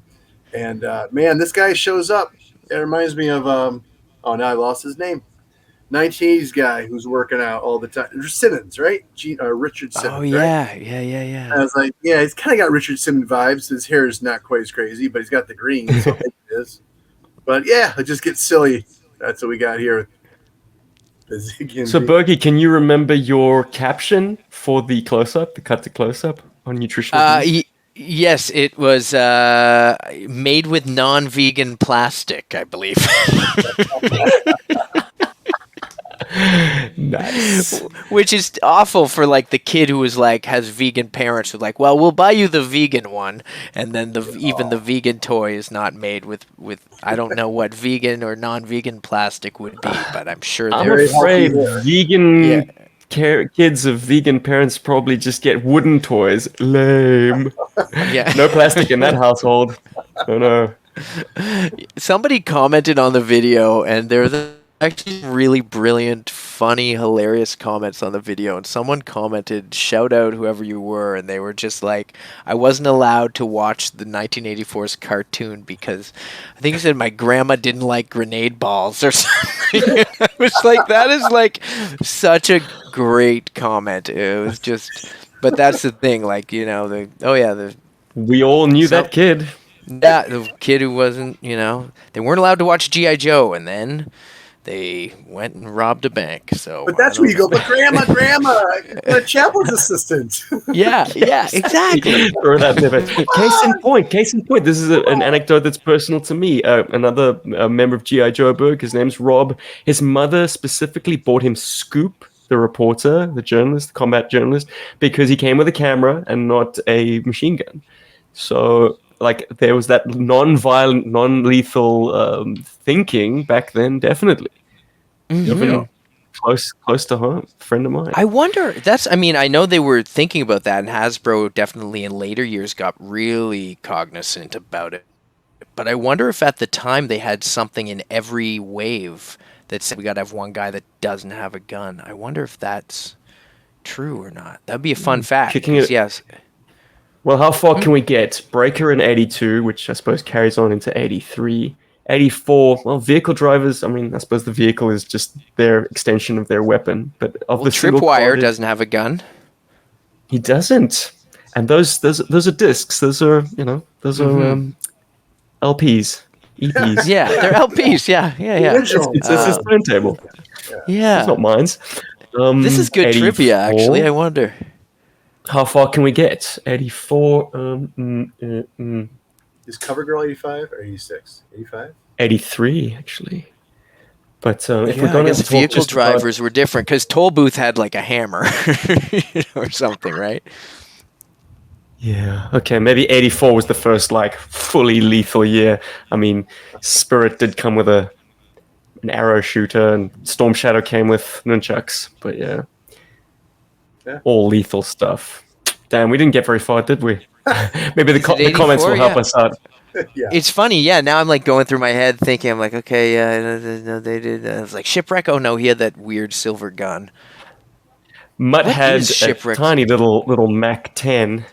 And man, this guy shows up. It reminds me of now I lost his name. 1980s guy who's working out all the time. Simmons, right? Richard Simmons. Oh yeah, right? yeah. I was like, he's kind of got Richard Simmons vibes. His hair is not quite as crazy, but he's got the green, so maybe it is. But it just gets silly. That's what we got here. So Bergie, can you remember your caption for the close-up, the cut to close-up on nutritional? Yes, it was made with non-vegan plastic, I believe. Nice. Which is awful for like the kid who was like has vegan parents who are like, well, we'll buy you the vegan one, and then even the vegan toy is not made with I don't know what vegan or non-vegan plastic would be, but I'm sure I'm they're afraid vegan yeah. kids of vegan parents probably just get wooden toys. Lame. Yeah. No plastic in that household. Oh no. Somebody commented on the video, and there's actually really brilliant, funny, hilarious comments on the video. And someone commented, "Shout out whoever you were," and they were just like, "I wasn't allowed to watch the 1984's cartoon because I think he said my grandma didn't like grenade balls or something." I was like, "That is like such a great comment." It was just, but that's the thing, like We all knew that kid. yeah, the kid who wasn't, they weren't allowed to watch GI Joe, and then they went and robbed a bank. So, but that's where you go. But grandma, a chaplain's assistant. yeah, exactly. Throw that pivot. Case in point. This is an anecdote that's personal to me. Another member of GI Joburg. His name's Rob. His mother specifically bought him Scoop, the reporter, the journalist, the combat journalist, because he came with a camera and not a machine gun. So, like, there was that non-violent, non-lethal thinking back then, definitely. Mm-hmm. Close to home, friend of mine. I wonder, I know they were thinking about that, and Hasbro definitely in later years got really cognizant about it. But I wonder if at the time they had something in every wave that said we got to have one guy that doesn't have a gun. I wonder if that's true or not. That'd be a fun fact. Yes. Well, how far can we get? Breaker in 82, which I suppose carries on into 83. 84, well, vehicle drivers, I suppose the vehicle is just their extension of their weapon. But of the Tripwire doesn't have a gun. He doesn't. And those are discs. Those are LPs. EPs. Yeah, they're LPs. Yeah. It's his turntable. Yeah. It's not mine. This is good 84. Trivia, actually. I wonder. How far can we get? 84. Is CoverGirl 85 or 86? 85? 83, actually. But if we're going to vehicle drivers were different because Toll Booth had like a hammer or something, right? Yeah. Okay. Maybe 84 was the first like fully lethal year. Spirit did come with an arrow shooter, and Storm Shadow came with nunchucks. But yeah. All lethal stuff. Damn, we didn't get very far, did we? Maybe the comments will help us out. Yeah. It's funny, yeah. Now I'm like going through my head thinking, I'm like, okay, no, they did. I was like, Shipwreck. Oh no, he had that weird silver gun. Mutt had a tiny little Mac 10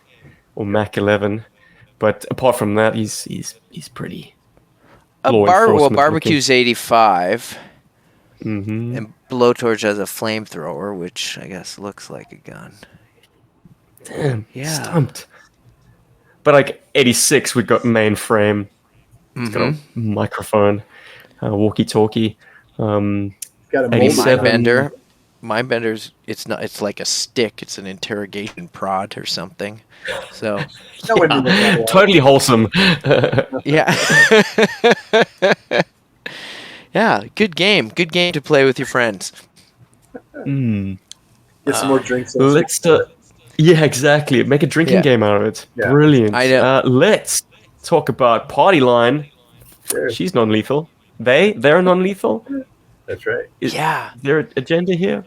or Mac 11, but apart from that, he's pretty. Barbecue's 85. Mm-hmm. And Blowtorch has a flamethrower, which I guess looks like a gun. Damn, stumped. But like 86, we got mainframe. It's got a microphone, walkie-talkie. Got a 87. Mindbender's it's like a stick. It's an interrogation prod or something. So totally wholesome. Yeah. Yeah, good game. Good game to play with your friends. Get some more drinks. Let's yeah, exactly. Make a drinking game out of it. Yeah. Brilliant. I know. Let's talk about Party Line. Sure. She's non-lethal. They're non-lethal. That's right. Is there an agenda here?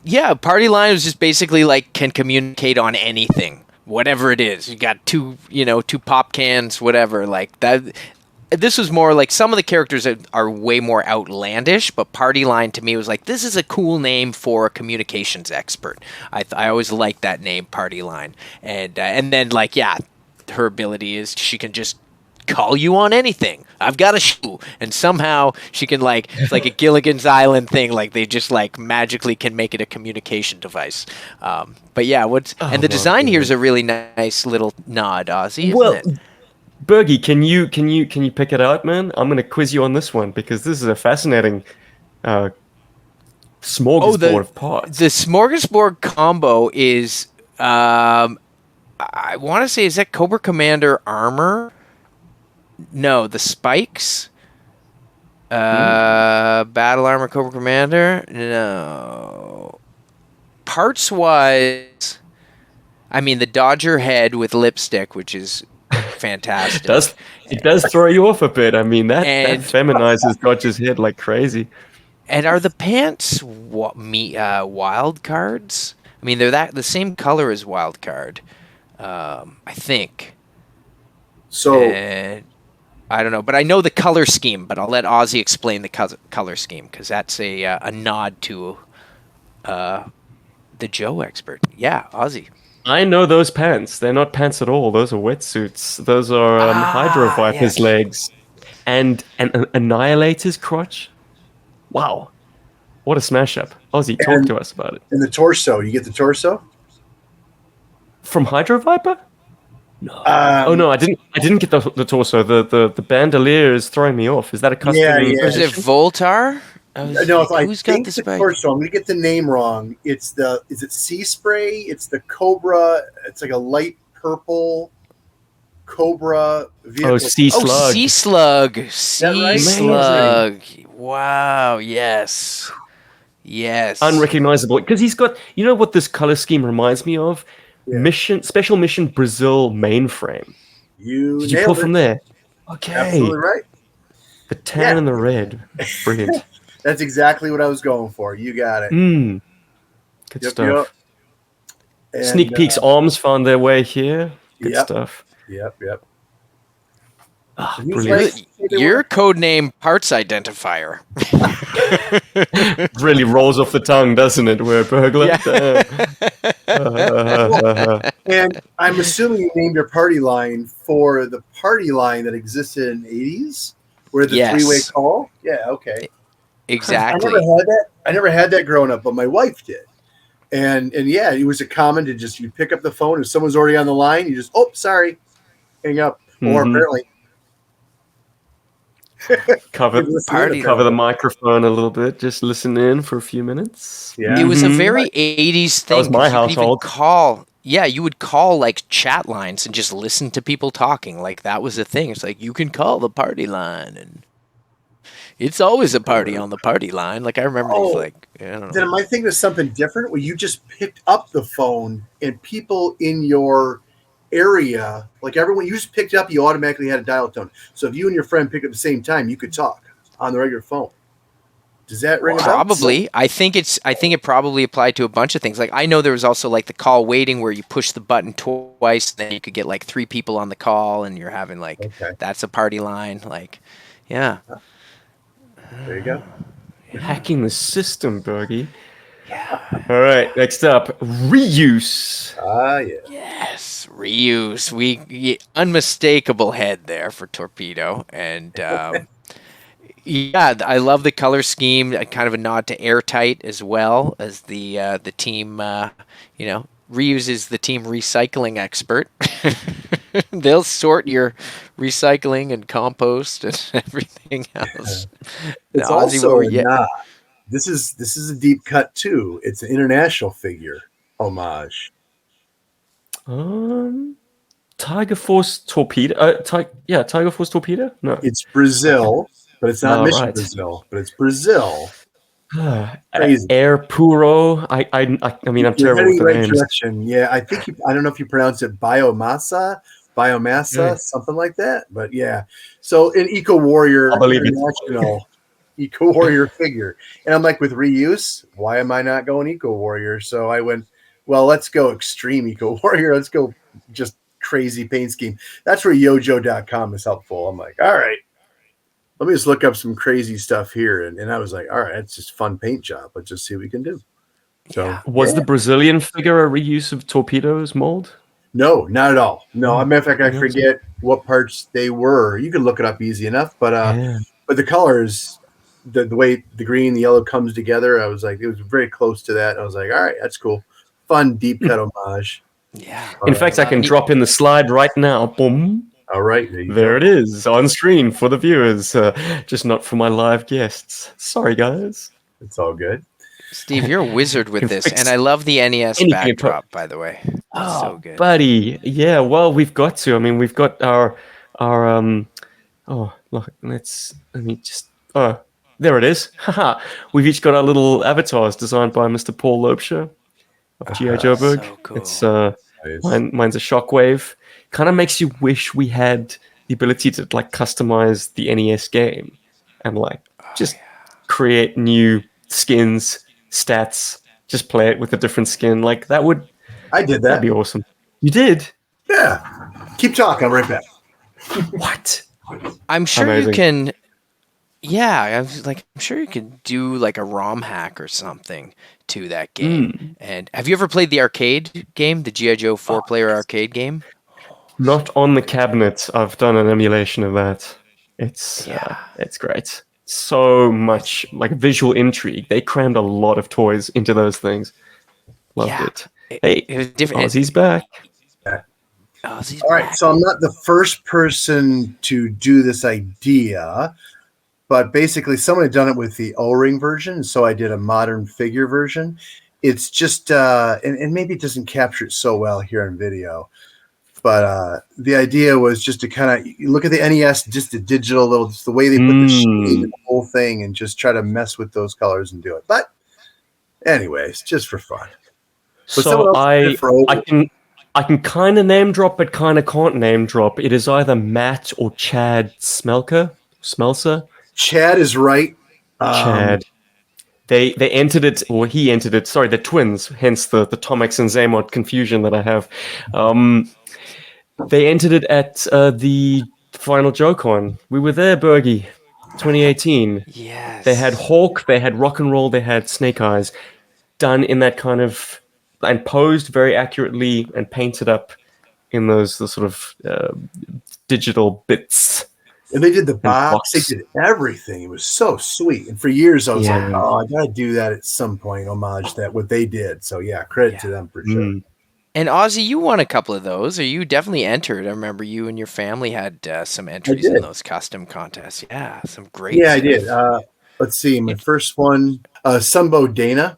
Yeah, Party Line is just basically like can communicate on anything, whatever it is. You got two pop cans, whatever, like that. This was more like some of the characters are way more outlandish, but Party Line to me was like, this is a cool name for a communications expert. I always liked that name, Party Line. And then like, yeah, her ability is she can just call you on anything. I've got a shoe. And somehow she can like, it's like a Gilligan's Island thing. Like they just like magically can make it a communication device. But yeah, the design here is a really nice little nod, Ozzie, isn't it? Bergie, can you pick it out, man? I'm gonna quiz you on this one because this is a fascinating smorgasbord of parts. The smorgasbord combo is I want to say, is that Cobra Commander armor? No, the spikes. Battle armor Cobra Commander. No. Parts wise, I mean the Dodger head with lipstick, which is fantastic. It does throw you off a bit. I mean that And- feminizes Dodger's head like crazy. And are the pants wild cards? I mean, they're the same color as wild card, I think. So And I don't know, but I know the color scheme. But I'll let Ozzie explain the color scheme because that's a nod to the Joe expert. Yeah, Ozzie. I know those pants. They're not pants at all. Those are wetsuits. Those are Hydro Viper's yes. legs and an Annihilator's crotch. Wow. What a smash up. Ozzie, talk to us about it. in the torso, you get the torso. From Hydro Viper? No. Oh No, I didn't get the torso. The bandolier is throwing me off. Is that a custom? Yeah. Or is it Voltar? No, if I Who's think got the the spike? torso, I'm gonna get the name wrong. Is it Sea Spray? It's the Cobra. It's like a light purple Cobra vehicle. Oh, Sea Oh, Slug. Sea Slug. right? Sea Slug. Wow. Yes. Yes. Unrecognizable. Because he's got, you know what this color scheme reminds me of? Yeah. Special Mission Brazil mainframe. You Did you nailed pull it. from there? Okay. Absolutely right. The tan and the red. Brilliant. That's exactly what I was going for. You got it. Good Yep, stuff. And, Sneak Peek's arms found their way here. Good Yep. stuff. Yep. Ah, He's brilliant. like- Your codename parts identifier. Really rolls off the tongue, doesn't it, Wordburglar? And I'm assuming you named your party line for the party line that existed in the 80s, where the Yes. three-way call. Yeah, okay. Exactly. I never had that growing up, but my wife did. And yeah, it was a common to just you pick up the phone if someone's already on the line, you just sorry, hang up. Or Mhm. apparently Cover Party the microphone a little bit. Just listen in for a few minutes. Yeah. It was a Mhm. very 80s thing. was my 'cause you could even household. call. Yeah, you would call like chat lines and just listen to people talking. Like that was a thing. It's like you can call the party line, and it's always a party on the party line. Like I remember, these, like I don't Then know. am I thinking of something different where you just picked up the phone and people in your area, like everyone, you just picked it up, you automatically had a dial tone. So if you and your friend picked up at the same time, you could talk on the regular phone. Does that ring a bell? Probably. I think it probably applied to a bunch of things. Like I know there was also like the call waiting where you push the button twice, and then you could get like 3 people on the call, and you're having like that's a party line. Like, yeah. There you go. Hacking the system, Bergie. Yeah. All right. Next up, reuse. Yeah. Yes, reuse. Unmistakable head there for Torpedo, and yeah, I love the color scheme. Kind of a nod to Airtight as well as the team. Reuse is the team recycling expert. They'll sort your recycling and compost and everything else. It's Now, Ozzie, also what were you- not. This is a deep cut too. It's an international figure homage. Tiger Force Torpedo. Tiger Force Torpedo. No, It's Brazil, but it's not Oh, Mission right. Brazil, but it's Brazil. Crazy. Air Puro. I mean, I'm You're terrible heading with the the right names. direction. Yeah, I think I don't know if you pronounce it biomassa, something like that. But yeah, so an Eco Warrior I believe it. International Eco Warrior figure, and I'm like, with reuse, why am I not going Eco Warrior? So I went, well, let's go Extreme Eco Warrior. Let's go just crazy paint scheme. That's where yojo.com is helpful. I'm like, all right, let me just look up some crazy stuff here. And I was like, all right, it's just fun paint job. Let's just see what we can do. So Was the Brazilian figure a reuse of Torpedo's mold? no, not at all. No, as a matter of fact, I Yeah. forget what parts they were. You can look it up easy enough, but but the colors, the way the green, the yellow comes together, I was like, it was very close to that. I was like, all right, that's cool. Fun, deep cut homage. Yeah. In fact, I can drop in the slide right now. Boom. All right. There it is on screen for the viewers, just not for my live guests. Sorry, guys. It's all good. Steve, you're a wizard with Can this, fix and I love the NES anything. backdrop, by the way. It's so good. Buddy. Yeah, well, we've got to. I mean, we've got our oh, look, let me just there it is. Haha. We've each got our little avatars designed by Mr. Paul Loebscher of GI Joburg. So cool. It's Nice. mine's a Shockwave. Kind of makes you wish we had the ability to like customize the NES game and like just create new skins, stats, just play it with a different skin. Like that'd I did that. be awesome. You did? Yeah. Keep talking. I'm right back. What? I'm sure Amazing. you can. Yeah, I was like, I'm sure you can do like a ROM hack or something to that game. And have you ever played the arcade game, the GI Joe 4-player arcade game? Not on the cabinet. I've done an emulation of that. It's Yeah. it's great. So much like visual intrigue. They crammed a lot of toys into those things. Loved Yeah. it. Hey, It was different. Ozzie's back. Ozzie's All right, back. so I'm not the first person to do this idea, but basically someone had done it with the O-ring version, so I did a modern figure version. It's just, and maybe it doesn't capture it so well here on video, but the idea was just to kind of look at the NES, just the digital little, just the way they put the shade in the whole thing, and just try to mess with those colors and do it. But anyways, just for fun. But someone So else did it for I can kind of name drop, but kind of can't name drop. It is either Matt or Chad Smelser. Chad is right. Chad. They entered it, or he entered it. Sorry, the twins. Hence the Tomex and Zaymod confusion that I have. They entered it at the Final JoeCon. We were there, Bergie, 2018. Yes. They had Hawk, they had Rock and Roll, they had Snake Eyes, done in that kind of and posed very accurately and painted up in the sort of digital bits. And they did the box. They box. did everything. It was so sweet. And for years, I was like, Yeah. oh, I got to do that at some point, homage that what they did. So, yeah, credit to them for sure. And Ozzie, you won a couple of those, or you definitely entered. I remember you and your family had some entries in did. those custom contests. Yeah, some great Yeah, I stuff. did. Let's see. My first one, Sunbo Dana,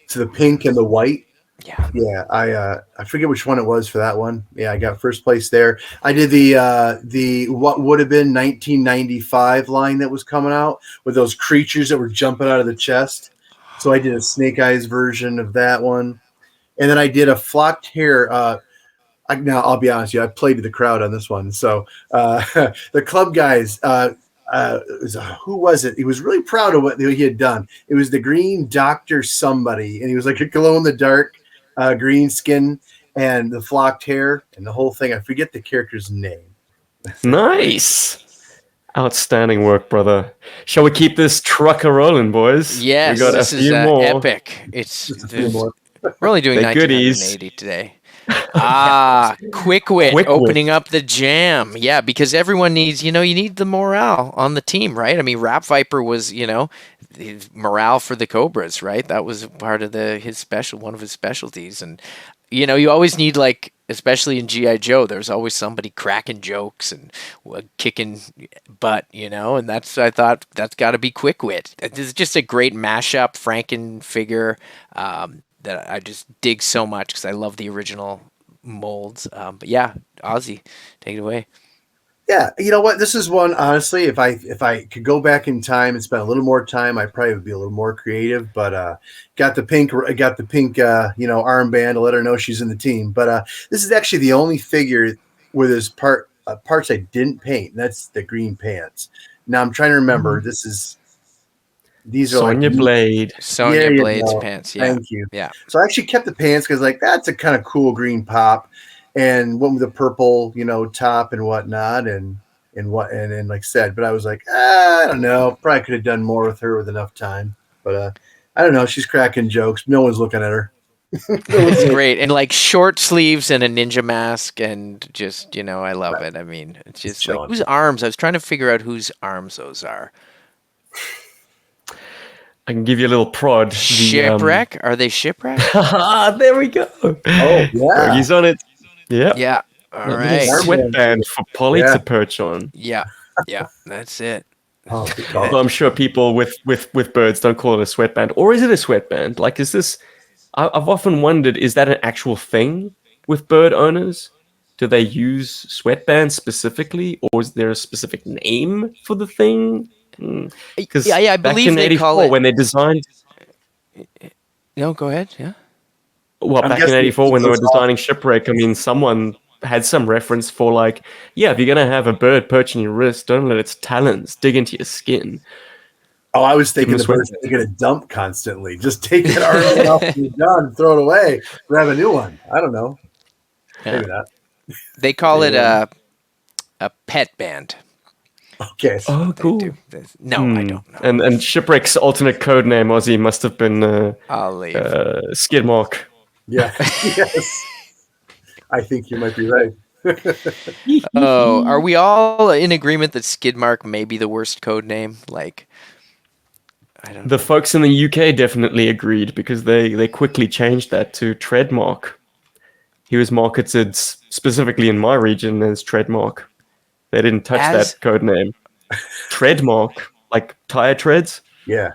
to the pink and the white. Yeah. Yeah, I forget which one it was for that one. Yeah, I got first place there. I did the what would have been 1995 line that was coming out with those creatures that were jumping out of the chest. So I did a Snake Eyes version of that one, and then I did a flocked hair. Now I'll be honest with you, I played to the crowd on this one. So the club guys. Who was it? He was really proud of what he had done. It was the Green Doctor somebody, and he was like a glow in the dark green skin and the flocked hair and the whole thing. I forget the character's name. Nice. Outstanding work, brother. Shall we keep this trucker rolling, boys? Yes, we got this a is few more. epic. Just a few more. We're only doing The goodies. 1980 today. Quick Wit Quick Wit. opening up the jam. Yeah, because everyone needs, you need the morale on the team, right? I mean, Rap Viper was, his morale for the Cobras, right? That was part of one of his specialties. And, you always need, like, especially in GI Joe, there's always somebody cracking jokes and kicking butt, and I thought that's got to be Quick Wit. This is just a great mashup, Franken figure that I just dig so much because I love the original molds. But yeah, Ozzie, take it away. Yeah, you know what? This is one, honestly, if I could go back in time and spend a little more time, I probably would be a little more creative. But got the pink armband to let her know she's in the team. But this is actually the only figure where there's parts I didn't paint. And that's the green pants. Now I'm trying to remember. These are Sonya like Blade. Sonya There you Blade's go. pants. Yeah. Thank you. Yeah. So I actually kept the pants because that's a kind of cool green pop, and went with the purple, top and whatnot, and like I said. But I was like, I don't know, probably could have done more with her with enough time. But I don't know. She's cracking jokes. No one's looking at her. It's great. And like short sleeves and a ninja mask, and just I love it. I mean, it's just like whose arms? I was trying to figure out whose arms those are. I can give you a little prod. Shipwreck? Are they Shipwreck? There we go. Oh yeah, He's on it. Yeah. Yeah. All A little right. sweatband for Polly to perch on. Yeah. Yeah. That's it. Oh, good call. Although I'm sure people with birds don't call it a sweatband. Or is it a sweatband? Like, is this... I've often wondered, is that an actual thing with bird owners? Do they use sweatbands specifically, or is there a specific name for the thing? Because I back believe in they call '84, it. when they designed... No, go ahead. Yeah. Well, I'm back in guessing '84, when they were it's all- designing Shipwreck, I mean, someone had some reference for like, yeah, if you're going to have a bird perch on your wrist, don't let its talons dig into your skin. Oh, I was thinking Give 'em a the bird's sweatband. going to dump constantly. Just take that arm off and you're done, throw it away, grab a new one. I don't know. Yeah. Maybe not. They call it Yeah. a pet band. Okay. Oh, They cool. do. No, I don't know. And Shipwreck's alternate code name, Ozzie, must have been I'll leave. Skid Mark. Yeah. Yes. I think you might be right. Oh, are we all in agreement that Skidmark may be the worst code name? Like, I don't know. The folks in the UK definitely agreed because they quickly changed that to Trademark. He was marketed specifically in my region as Trademark. They didn't touch that code name. Trademark, like tire treads. Yeah.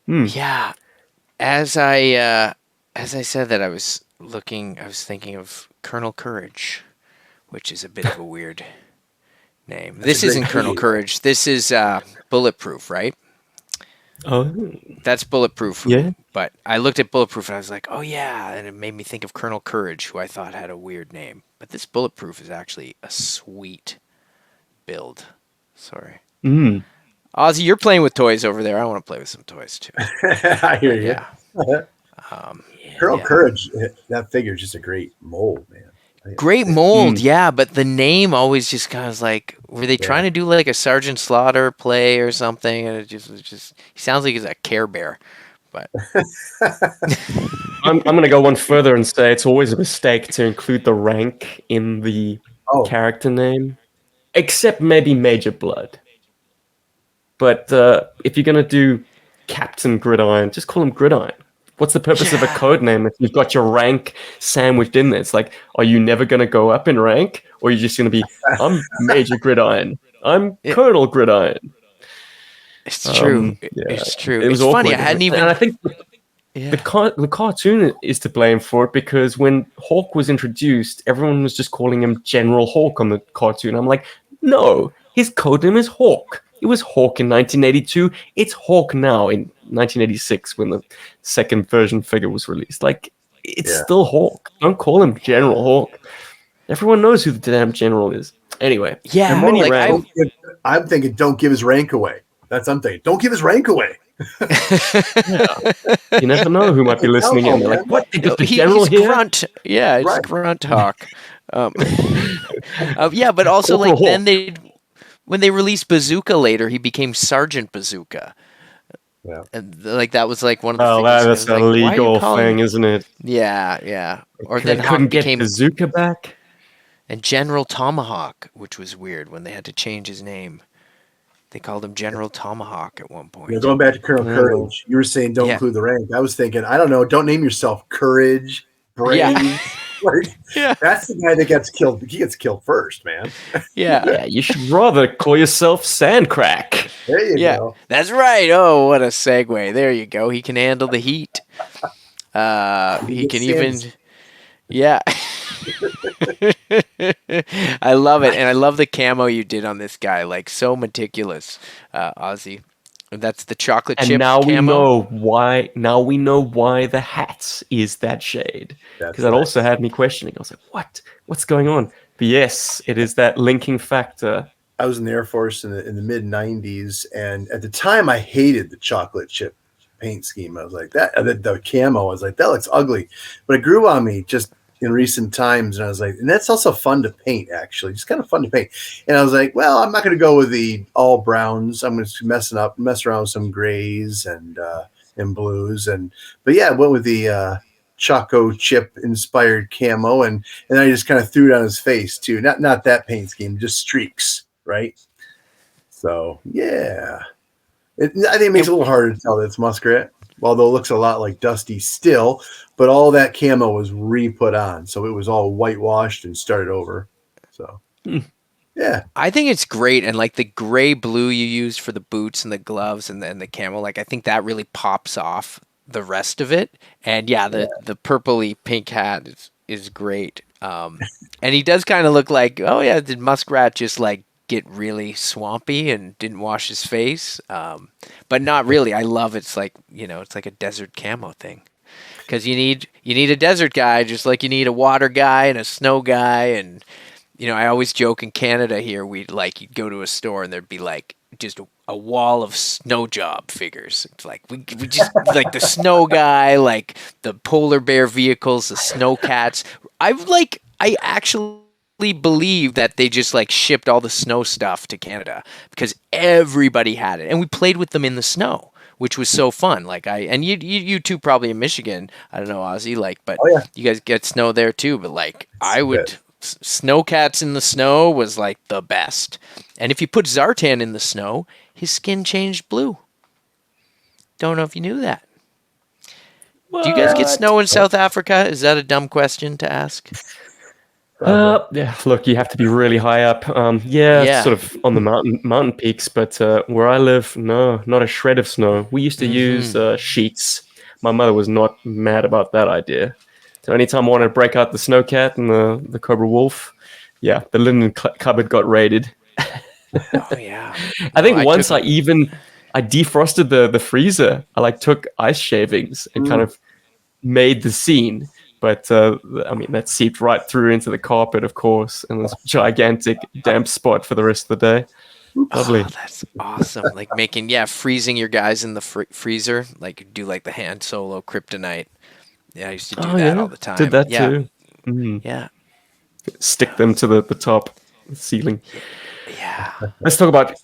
Yeah. As I said that, I was thinking of Colonel Courage, which is a bit of a weird name. This isn't Colonel Courage. This is Bulletproof, right? Oh, That's Bulletproof. yeah. But I looked at Bulletproof and I was like, oh yeah, and it made me think of Colonel Courage, who I thought had a weird name. But this Bulletproof is actually a sweet build. Sorry. Ozzie, you're playing with toys over there. I want to play with some toys too. I hear you. Yeah. Colonel Courage, that figure is just a great mold, man. Great mold, yeah, but the name always just kind of was like, were they trying to do like a Sergeant Slaughter play or something? And it just he sounds like he's a Care Bear. But I'm going to go one further and say it's always a mistake to include the rank in the character name, except maybe Major Blood. But if you're going to do Captain Gridiron, just call him Gridiron. What's the purpose of a code name if you've got your rank sandwiched in there? It's like, are you never going to go up in rank? Or are you just going to be, I'm Major Gridiron. I'm Colonel Gridiron. It's true. It's true. It was it's funny. awkward. I hadn't even... And I think the cartoon is to blame for it because when Hawk was introduced, everyone was just calling him General Hawk on the cartoon. I'm like, no, his code name is Hawk. It was Hawk in 1982. It's Hawk now in 1986 when the second version figure was released. Like, it's still Hawk. Don't call him General Hawk. Everyone knows who the damn general is. Anyway. Yeah. Like, I'm thinking, don't give his rank away. That's what I'm thinking. Don't give his rank away. You never know who might be listening in. They're like, what? Is the general he's here? Grunt. Yeah, it's Grunt Hawk. Yeah, but also like Hawk. then when they released Bazooka later, he became Sergeant Bazooka. Yeah. And like that was like one of the Oh, things. that's a legal thing, isn't it? Yeah. Or They then couldn't Hawk get became Bazooka back. and General Tomahawk, which was weird when they had to change his name. They called him General Tomahawk at one point. Going back to Colonel Courage, you were saying don't include the rank. I was thinking, I don't know, don't name yourself Courage, Brave. That's the guy that gets killed. He gets killed first, man. Yeah, you should rather call yourself Sandcrack. There you go. That's right. Oh, what a segue. There you go. He can handle the heat. He can even... Yeah. I love it. And I love the camo you did on this guy. Like, so meticulous, Ozzie. That's the chocolate chip And now camo. we know why the hats is that shade. Because that also had me questioning. I was like, what's going on? But yes, it is that linking factor. I was in the Air Force in the mid 90s, and at the time I hated the chocolate chip paint scheme. I was like, the camo, I was like, that looks ugly. But it grew on me just in recent times, and I was like, and that's also fun to paint, actually. Just kind of fun to paint. And I was like, well, I'm not going to go with the all browns. I'm going to mess around with some grays and blues. But yeah, I went with the Choco chip inspired camo, and I just kind of threw it on his face too. Not that paint scheme, just streaks, right? So yeah, I think it makes it a little harder to tell that it's Muskrat, although it looks a lot like Dusty still. But all that camo was re-put on, so it was all whitewashed and started over. So yeah, Yeah. I think it's great, and like the gray blue you used for the boots and the gloves and then the camel, like I think that really pops off the rest of it. And yeah, the purpley pink hat is great. And he does kind of look like, oh yeah, did Muskrat just like get really swampy and didn't wash his face? But not really. I love it's like it's like a desert camo thing. Because you need a desert guy just like you need a water guy and a snow guy. And I always joke in Canada here, you'd go to a store and there'd be like just a wall of snow job figures. It's like we just like the snow guy, like the polar bear vehicles, the snow cats. I actually believe that they just like shipped all the snow stuff to Canada because everybody had it, and we played with them in the snow, which was so fun. Like you two probably in Michigan. I don't know, Ozzie, but you guys get snow there too. But like I would. Snowcats in the snow was like the best. And if you put Zartan in the snow, his skin changed blue. Don't know if you knew that. What? Do you guys get snow in South Africa? Is that a dumb question to ask? Yeah, look, you have to be really high up. Yeah, sort of on the mountain peaks, but where I live, no, not a shred of snow. We used to use sheets. My mother was not mad about that idea. So anytime I wanted to break out the snowcat and the cobra wolf, yeah, the linen cupboard got raided. Oh yeah. I think once I defrosted the freezer. I took ice shavings and kind of made the scene. But I mean that seeped right through into the carpet, of course, and this gigantic damp spot for the rest of the day. Lovely. Oh, that's awesome. Like freezing your guys in the freezer, like do like the Han Solo kryptonite. Yeah, I used to do that all the time. Did that too. Mm. Yeah. Stick them to the top ceiling. Yeah. Let's talk about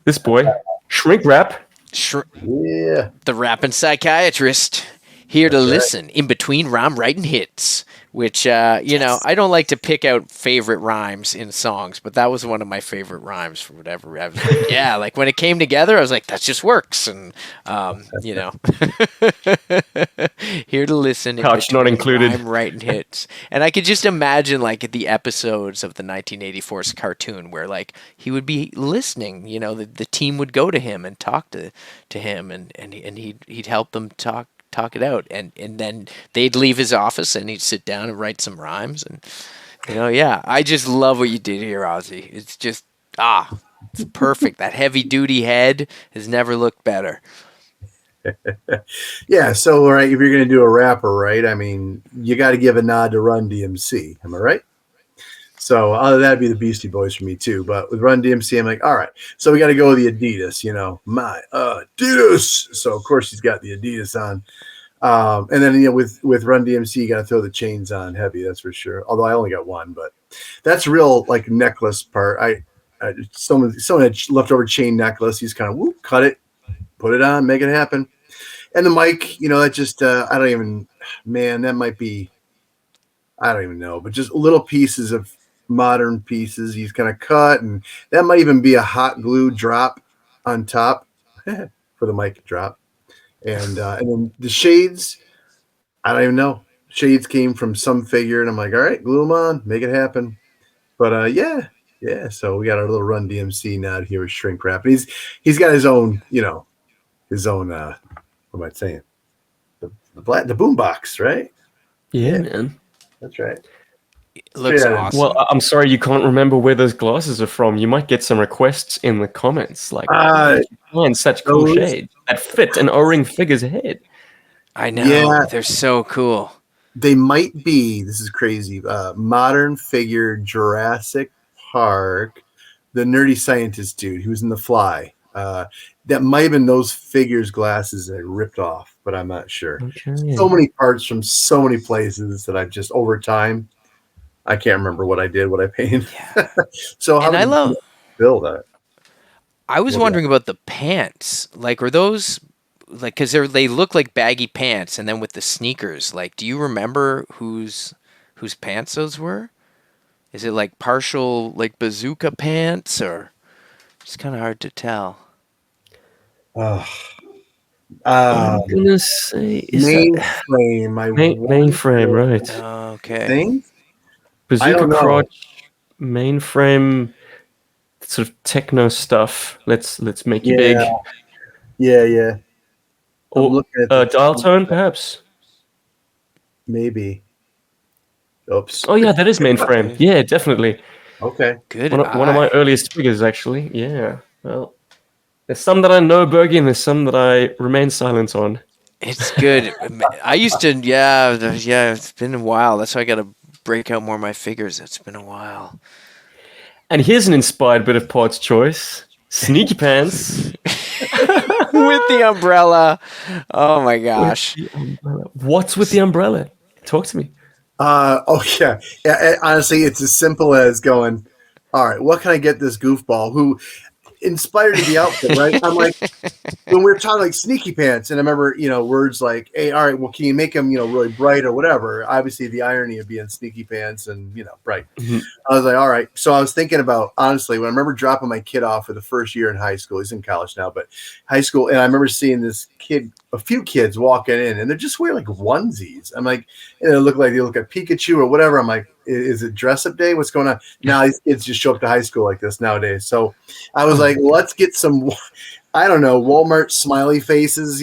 this boy, Shrink Wrap. Yeah. The rapping psychiatrist. Here to listen in between rhyme writing hits, which, I don't like to pick out favorite rhymes in songs, but that was one of my favorite rhymes for whatever reason. Yeah, like when it came together, I was like, that just works. And, here to listen in Couch not included. Rhyme writing hits. And I could just imagine like the episodes of the 1984 cartoon where like he would be listening, the team would go to him and talk to him and he'd help them talk it out, and then they'd leave his office and he'd sit down and write some rhymes. And I just love what you did here, Ozzie. It's just it's perfect. That heavy duty head has never looked better. Yeah, so right, if you're gonna do a rapper, right, I mean you got to give a nod to Run DMC, am I right? So that'd be the Beastie Boys for me too. But with Run DMC, I'm like, all right, so we got to go with the Adidas, my Adidas. So of course he's got the Adidas on, and then with Run DMC, you got to throw the chains on heavy, that's for sure. Although I only got one, but that's real like necklace part. Someone had leftover chain necklace. He's kind of cut it, put it on, make it happen. And the mic, that just that might be, I don't even know, but just little pieces of modern pieces he's kind of cut, and that might even be a hot glue drop on top for the mic drop, and then the shades, I don't even know, shades came from some figure, and I'm like, all right, glue them on, make it happen. But yeah, so we got our little Run DMC nod here with Shrink Wrap, and he's got his own what am I saying, the boom box, right? Yeah, man, that's right. It looks awesome. Well, I'm sorry you can't remember where those glasses are from. You might get some requests in the comments, like find such cool shades that fit an O-ring figure's head. I know, they're so cool. They might be. This is crazy. Modern figure Jurassic Park, the nerdy scientist dude who was in The Fly. That might have been those figures' glasses that I ripped off, but I'm not sure. Okay. So many parts from so many places that I've just over time. I can't remember what I did, what I painted. Yeah. So how did you build that? I was wondering about the pants. Like, are those like, because they look like baggy pants, and then with the sneakers, like, do you remember whose pants those were? Is it like partial like bazooka pants, or it's kind of hard to tell. I'm gonna say mainframe. Mainframe, right? Okay. Thing? Bazooka crotch, mainframe sort of techno stuff. Let's make you Yeah, big. yeah. I'm Or looking at the dial tone, perhaps. maybe. Oops. Oh yeah, that is mainframe. Yeah, definitely. Okay. Good One of my eye. earliest triggers, actually. Yeah. Well, there's some that I know, Bergie, and there's some that I remain silent on. It's good. I used to, yeah. It's been a while. That's why I got to break out more of my figures. It's been a while. And here's an inspired bit of Pod's choice: sneaky pants. With the umbrella. Oh my gosh. The umbrella. What's with the umbrella? Talk to me. Yeah. Honestly, it's as simple as going, all right, what can I get this goofball who inspired the outfit, right? I'm like, when we were talking like sneaky pants, and I remember, words like, hey, all right, well, can you make them, really bright or whatever? Obviously, the irony of being sneaky pants and, bright. Mm-hmm. I was like, all right. So I was thinking about, honestly, when I remember dropping my kid off for the first year in high school, he's in college now, but high school, and I remember seeing this kid, a few kids walking in, and they're just wearing like onesies. I'm like, and they look like Pikachu or whatever. I'm like, is it dress up day? What's going on? Now these kids just show up to high school like this nowadays. So I was like, let's get some, I don't know, Walmart smiley faces,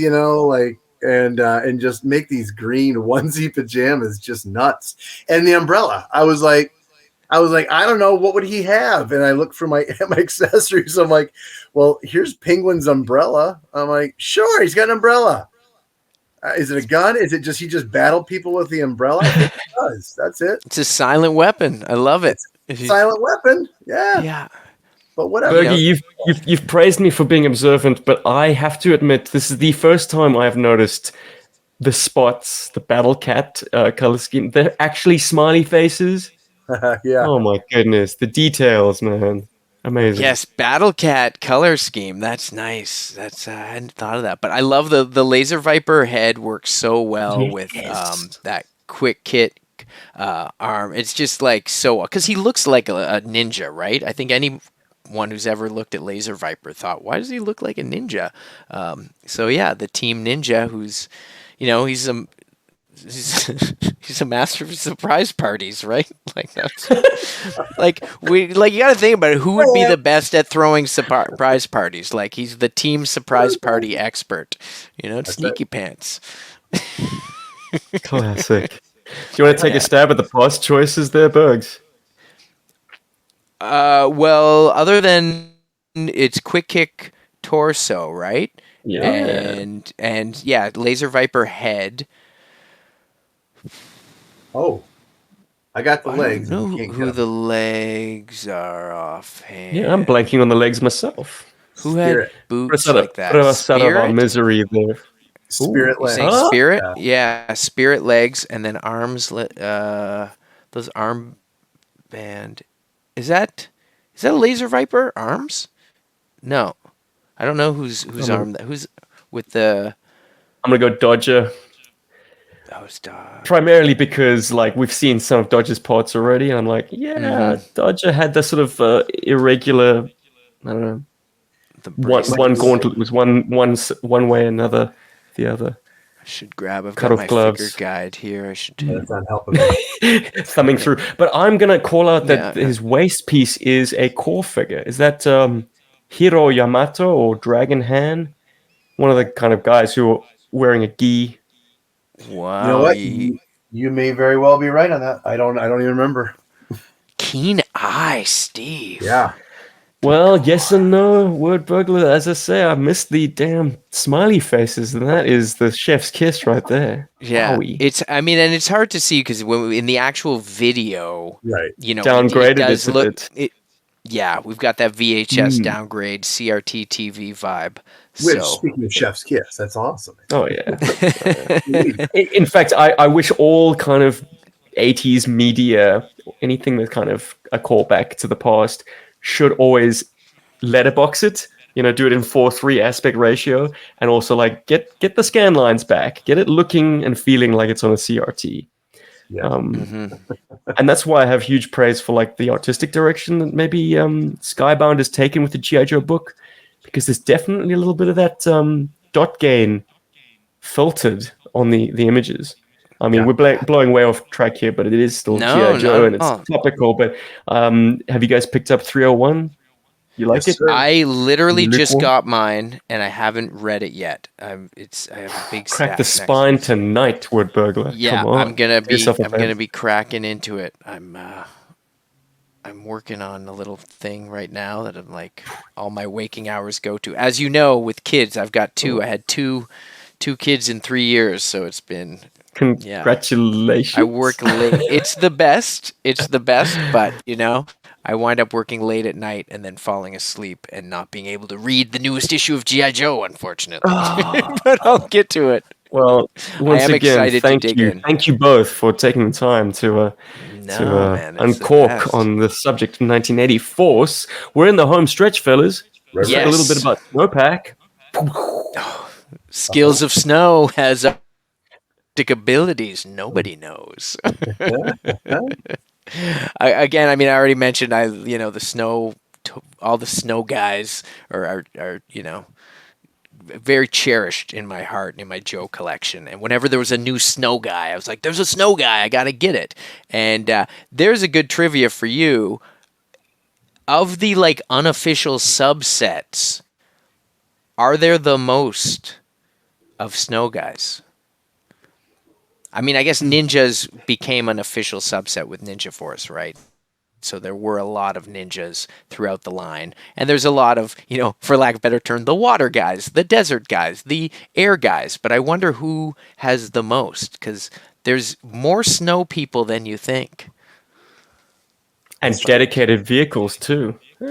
and just make these green onesie pajamas just nuts. And the umbrella, I was like, I don't know, what would he have? And I looked for my accessories. I'm like, well, here's Penguin's umbrella. I'm like, sure, he's got an umbrella. Is it a gun? Is it just he just battled people with the umbrella? I think he does. That's it. It's a silent weapon. I love it. Silent weapon. Yeah. Yeah. But whatever. Bergie, you've praised me for being observant, but I have to admit this is the first time I have noticed the spots, the battle cat color scheme. They're actually smiley faces. Yeah. Oh my goodness, the details, man. Amazing. Yes, Battle Cat color scheme. That's nice. That's I hadn't thought of that, but I love the Laser Viper head works so well with that quick kit arm. It's just like so because he looks like a ninja, right? I think anyone who's ever looked at Laser Viper thought, why does he look like a ninja? So yeah, the Team Ninja, who's he's a master of surprise parties, right? Like that's you got to think about it. Who would be the best at throwing surprise parties? Like he's the team surprise party expert. Sneaky pants. Classic. Do you want to take a stab at the boss choices there, Bergs? Well, other than it's quick kick torso, right? Yeah. And yeah, Laser Viper head. Oh, I got the I legs. don't know who the legs are offhand. Yeah, I'm blanking on the legs myself. Who had boots Put like that? us out of our misery there. Spirit legs. Saying Spirit? Yeah, Spirit legs, and then arms. Those arm band. Is that a Laser Viper arms? No, I don't know whose arm that. Who's with the? I'm gonna go Dodger. Primarily because we've seen some of Dodger's parts already, and I'm like, Dodger had the sort of irregular, I don't know, one gauntlet was one way, another the other. I should grab. I've cut got off my gloves. figure guide here. I should. That's not helping me. Thumbing through, but I'm gonna call out that his waist piece is a core figure. Is that Hiro Yamato or Dragon Han? One of the kind of guys who are wearing a gi. Wow. You know what? You may very well be right on that. I don't even remember. Keen eye, Steve. Yeah. Well, yes and no. Wordburglar, as I say, I missed the damn smiley faces, and that is the chef's kiss right there. Yeah, Wowie. and it's hard to see because in the actual video, right, downgraded it does it look. Yeah, we've got that VHS downgrade CRT TV vibe. Which, speaking of chef's kiss, that's awesome. Oh yeah. In fact, I wish all kind of 80s media, anything that's kind of a callback to the past, should always letterbox it. Do it in 4:3 aspect ratio, and also get the scan lines back, get it looking and feeling like it's on a CRT. Yeah. And that's why I have huge praise for the artistic direction that maybe Skybound has taken with the GI Joe book, because there's definitely a little bit of that dot gain filtered on the images. I mean, we're blowing way off track here, but it is still GI Joe and it's topical. But have you guys picked up 301? You like it? Sir. I literally just got mine, and I haven't read it yet. I have a big crack the spine tonight, Wordburglar. Yeah, come on. I'm gonna be cracking into it. I'm working on a little thing right now that I'm like all my waking hours go to. As you know, with kids, I've got two. I had two kids in 3 years, so it's been. Congratulations. I work late. It's the best, but I wind up working late at night and then falling asleep and not being able to read the newest issue of GI Joe, unfortunately. But I'll get to it. Well, once again, thank you. In. Thank you both for taking the time to uncork on the subject of 1984. We're in the home stretch, fellas. Let's talk a little bit about Snowpack. Skills of Snow has abilities nobody knows. I already mentioned the snow, all the snow guys are very cherished in my heart in my Joe collection. And whenever there was a new snow guy, I was like, "There's a snow guy, I gotta get it." And there's a good trivia for you. Of the unofficial subsets, are there the most of snow guys? I mean, I guess ninjas became an official subset with Ninja Force, right? So there were a lot of ninjas throughout the line. And there's a lot of, for lack of a better term, the water guys, the desert guys, the air guys. But I wonder who has the most, because there's more snow people than you think. And dedicated vehicles, too. They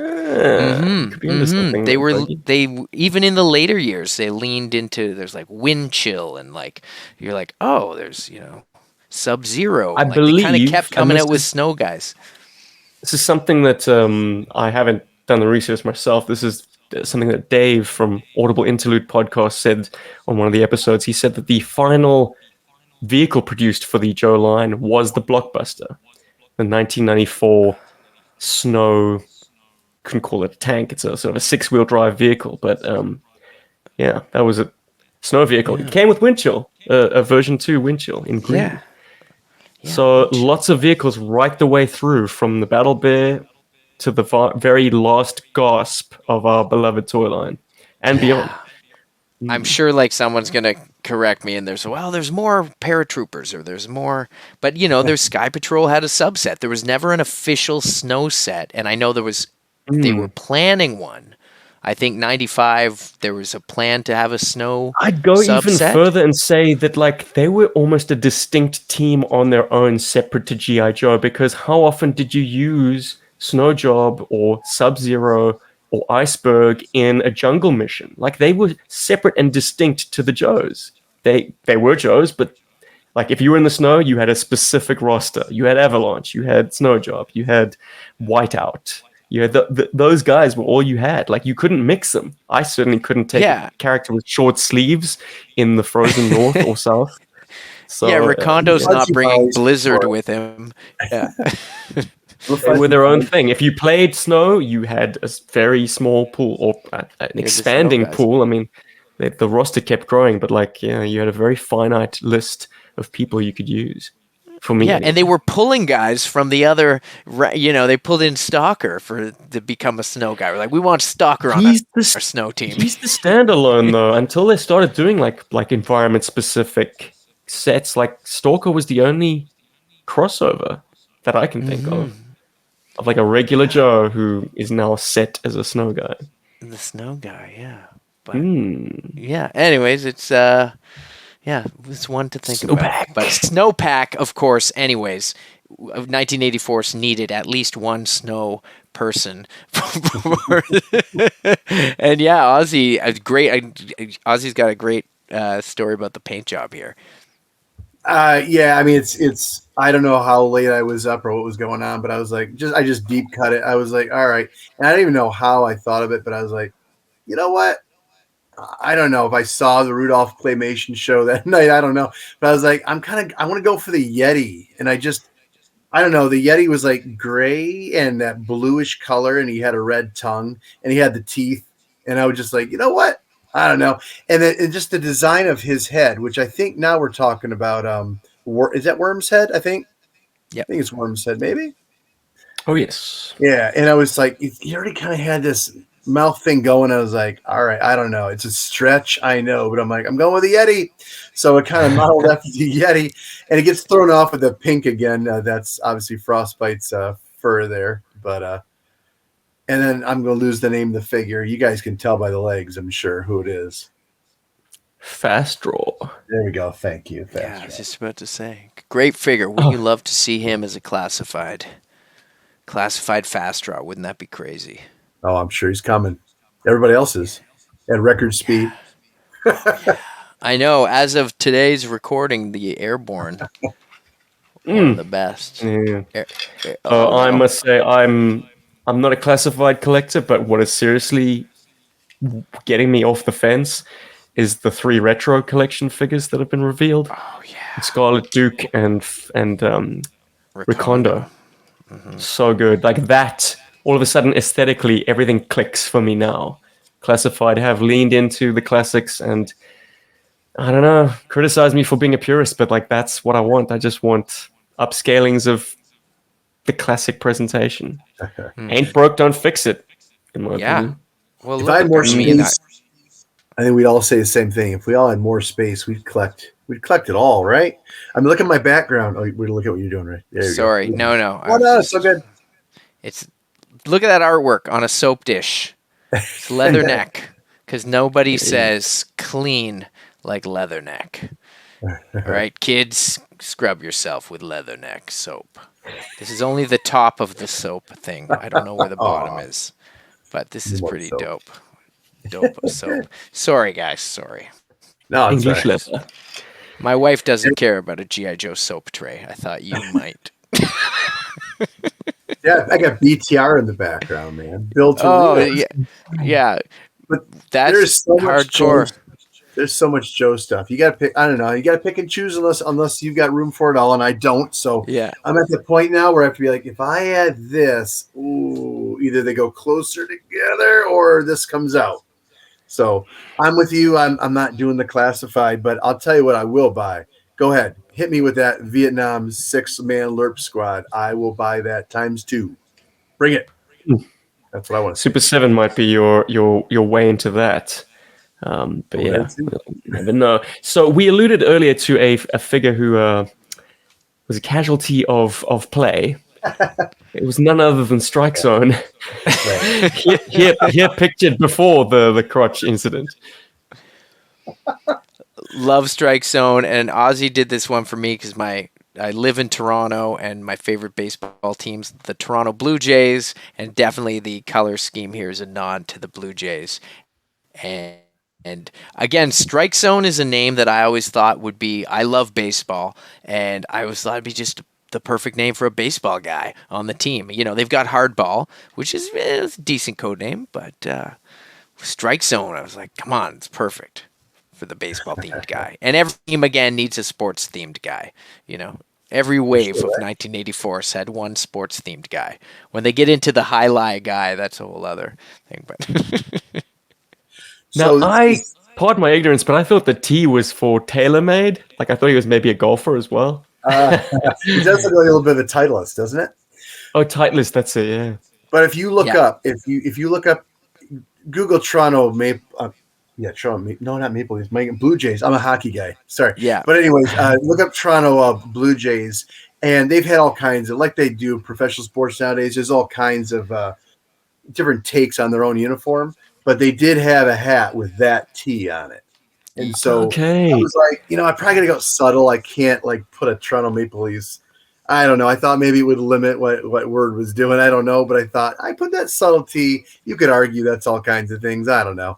even in the later years they leaned into there's wind chill and you're like, oh, there's Sub-Zero. I believe they kind of kept coming out with snow guys. This is something that I haven't done the research myself. This is something that Dave from Audible Interlude podcast said on one of the episodes. He said that the final vehicle produced for the Joe line was the Blockbuster, the 1994 snow. Couldn't call it a tank. It's a sort of a 6-wheel drive vehicle, but that was a snow vehicle. It came with wind chill, a version 2 wind chill in green. Yeah. So lots of vehicles right the way through, from the Battle Bear to the very last gasp of our beloved toy line and beyond. I'm sure someone's gonna correct me and there's more paratroopers or there's more, but there's Sky Patrol had a subset. There was never an official snow set, and I know there was. They were planning one. I think 95, there was a plan to have a snow I'd go subset. Even further and say that they were almost a distinct team on their own, separate to G.I. Joe, because how often did you use Snow Job or Sub-Zero or Iceberg in a jungle mission? They were separate and distinct to the Joes. They were Joes, but if you were in the snow, you had a specific roster. You had Avalanche, you had Snow Job, you had Whiteout. You had those guys were all you had. You couldn't mix them. I certainly couldn't take a character with short sleeves in the frozen north or south. So, Ricondo's not bringing Blizzard with him. Yeah. They were their own thing. If you played snow, you had a very small pool or an expanding pool. I mean, the roster kept growing, but you had a very finite list of people you could use. For me, and they were pulling guys from the other. They pulled in Stalker to become a snow guy. We're we want Stalker on our snow team. He's the standalone though. Until they started doing like environment specific sets, Stalker was the only crossover that I can think of a regular Joe who is now set as a snow guy. The snow guy, yeah. But anyways, it's it's one to think about. But Snowpack, of course, anyways, 1984 needed at least one snow person. And Ozzie, Ozzie's got a great story about the paint job here. I mean, it's. I don't know how late I was up or what was going on, but I was I just deep cut it. I was all right, and I don't even know how I thought of it, but I was you know what? I don't know if I saw the Rudolph Claymation show that night. I don't know, but I was I want to go for the Yeti, and I don't know. The Yeti was gray and that bluish color, and he had a red tongue, and he had the teeth, and I was just you know what? I don't know. And then just the design of his head, which I think now we're talking about is that Worm's Head? I think. Yeah. I think it's Worm's Head, maybe. Oh yes. Yeah, and I was like, he already kind of had this mouth thing going. I was like, all right, I don't know. It's a stretch, I know, but I'm like, I'm going with the Yeti. So it kind of modeled after the Yeti, and it gets thrown off with the pink again. That's obviously Frostbite's fur there, but and then I'm going to lose the name of the figure. You guys can tell by the legs, I'm sure, who it is. Fast Draw. There we go. Thank you. I was just about to say, great figure. Wouldn't you love to see him as a classified fast draw? Wouldn't that be crazy? Oh, I'm sure he's coming. Everybody else is at record speed. I know. As of today's recording, the Airborne, one of the best. Yeah. I must say, I'm not a classified collector, but what is seriously getting me off the fence is the 3 retro collection figures that have been revealed. Oh yeah, Scarlet Duke and Recondo. So good. Like that, all of a sudden, aesthetically, everything clicks for me now. Classified have leaned into the classics, and I don't know, criticize me for being a purist, but like that's what I want. I just want upscalings of the classic presentation. Ain't broke, don't fix it, in my opinion. Well, if I had more space, I think we'd all say the same thing. If we all had more space, we'd collect it all, right? I'm looking at my background. Oh, we're looking at what you're doing, right? There you Sorry, go. no. Oh, no, it's so good. Look at that artwork on a soap dish. It's leather neck, because nobody says clean like leather neck. All right, kids, scrub yourself with leather neck soap. This is only the top of the soap thing. I don't know where the bottom is, but this is pretty dope. Dope soap. Sorry, guys. Sorry. No, it's English right. leather. My wife doesn't care about a GI Joe soap tray. I thought you might. Yeah, I got BTR in the background, man. Built to yeah. But that's there's so hardcore. Much there's so much Joe stuff. You got to pick. I don't know. You got to pick and choose unless you've got room for it all, and I don't. So yeah, I'm at the point now where I have to be like, if I add this, either they go closer together or this comes out. So I'm with you. I'm not doing the classified, but I'll tell you what I will buy. Go ahead. Hit me with that Vietnam 6-man LERP squad. I will buy that ×2. Bring it. That's what I want to see. Super 7 might be your way into that. But yeah, we'll never know. So we alluded earlier to a figure who was a casualty of play. It was none other than Strike Zone. here pictured before the crotch incident. Love Strike Zone, and Ozzie did this one for me because I live in Toronto, and my favorite baseball team's the Toronto Blue Jays, and definitely the color scheme here is a nod to the Blue Jays. And again, Strike Zone is a name that I always thought would be. I love baseball, and I always thought it'd be just the perfect name for a baseball guy on the team. You know, they've got Hardball, which is a decent code name, but Strike Zone, I was like, come on, it's perfect for the baseball themed guy. And every team again needs a sports themed guy. You know, every wave of 1984 had one sports themed guy. When they get into the highlight guy, that's a whole other thing. But now pardon my ignorance, but I thought the T was for TaylorMade. Like I thought he was maybe a golfer as well. It does look like a little bit of a Titleist, doesn't it? Oh, Titleist, that's it. Yeah. But if you look up, if you look up, Google Toronto Maple. Not Maple Leafs. Blue Jays. I'm a hockey guy. Sorry. Yeah. But anyways, look up Toronto Blue Jays, and they've had all kinds of, like they do professional sports nowadays. There's all kinds of different takes on their own uniform, but they did have a hat with that T on it. And so I was like, I probably got to go subtle. I can't put a Toronto Maple Leafs. I don't know. I thought maybe it would limit what Word was doing. I don't know. But I thought I put that subtlety. You could argue that's all kinds of things. I don't know.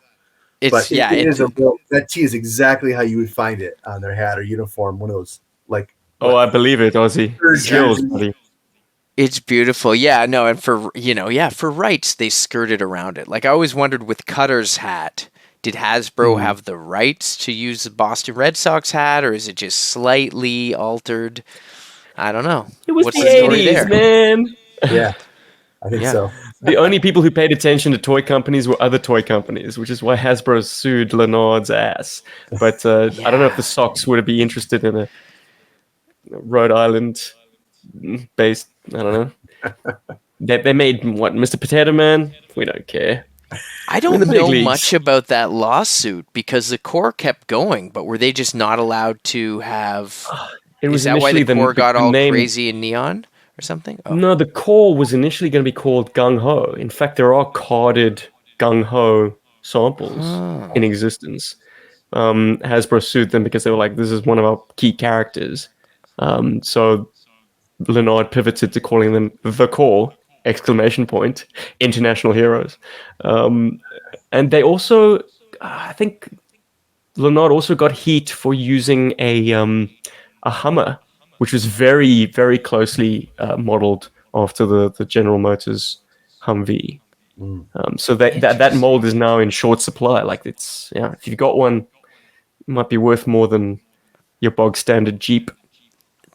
That T is exactly how you would find it on their hat or uniform. One of those I believe it, Ozzie. Skills, buddy. It's beautiful. Yeah, no, and for rights, they skirted around it. Like I always wondered with Cutter's hat, did Hasbro have the rights to use the Boston Red Sox hat, or is it just slightly altered? I don't know. It was What's the story 80s, there? man. Yeah, I think so. The only people who paid attention to toy companies were other toy companies, which is why Hasbro sued Leonard's ass. But I don't know if the Sox would be interested in Rhode Island based. I don't know. They made what, Mr. Potato Man? We don't care. I In don't the big know much leagues. about that lawsuit because the Corps kept going, but were they just not allowed to have? It Is was that why the initially Corps got the all name. crazy and neon or something? Oh, No, the core was initially going to be called Gung Ho. In fact, there are carded Gung Ho samples huh. in existence. Hasbro sued them because they were like, "This is one of our key characters." So Leonard pivoted to calling them the core! Exclamation point! International heroes. Um, and they also, I think, Leonard also got heat for using a Hummer, which was very very closely modeled after the General Motors Humvee. Mm. So that Interesting. mold is now in short supply. Like it's, yeah, if you've got one, it might be worth more than your bog standard Jeep.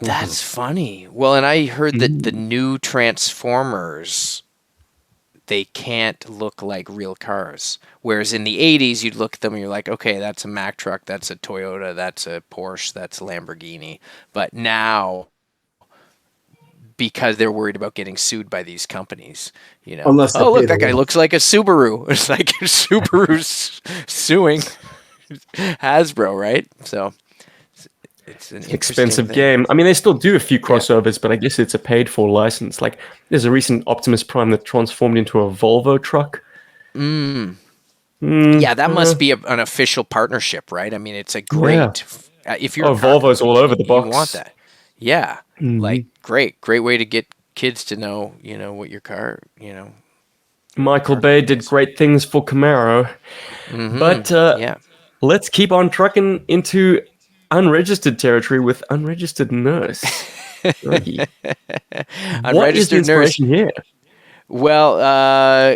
That's funny. Well, and I heard that the Mm. new Transformers, they can't look like real cars. Whereas in the 80s, you'd look at them and you're like, okay, that's a Mack truck, that's a Toyota, that's a Porsche, that's a Lamborghini. But now, because they're worried about getting sued by these companies, Unless they oh, pay look, the that guy lawyer. looks like a Subaru. It's like Subaru's suing Hasbro, right? So it's an interesting Expensive thing. game. I mean, they still do a few Yeah. crossovers, but I guess it's a paid for license. Like there's a recent Optimus Prime that transformed into a Volvo truck. Mm. Mm, Yeah, that must be an official partnership, right? I mean, it's a yeah. great, if you're a Oh, car Volvo's all company, over the you want box. that. Yeah, like Mhm. great way to get kids to know, what your car, Michael car Bay name did is. great things for Camaro, Mm-hmm. but Yeah. let's keep on trucking into unregistered territory with Unregistered Nurse. Yogi, what is the Unregistered nurse. inspiration here? Well,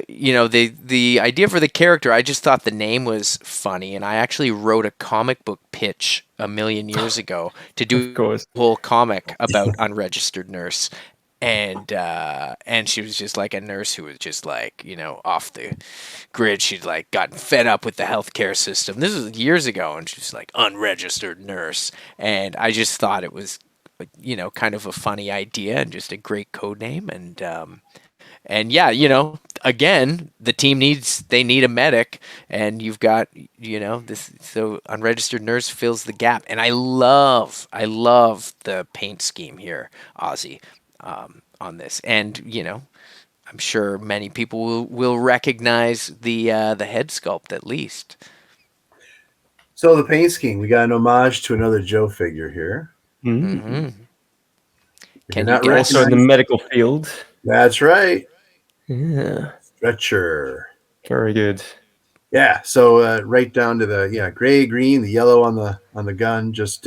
the idea for the character, I just thought the name was funny, and I actually wrote a comic book pitch a million years ago to Of do course. a whole comic about unregistered nurse, and she was just like a nurse who was just like off the grid. She'd like gotten fed up with the healthcare system. This was years ago, and she's like unregistered nurse, and I just thought it was kind of a funny idea and just a great code name and yeah, again, the team they need a medic, and you've got, this, so unregistered nurse fills the gap. And I love the paint scheme here, Ozzy, on this. And, I'm sure many people will recognize the head sculpt at least. So the paint scheme, we got an homage to another Joe figure here. Mm. Hmm. If you're Can you not Also in the guess? recognized, medical field. that's right. Yeah, Stretcher. very good. Yeah, so right down to the gray, green, the yellow on the gun, just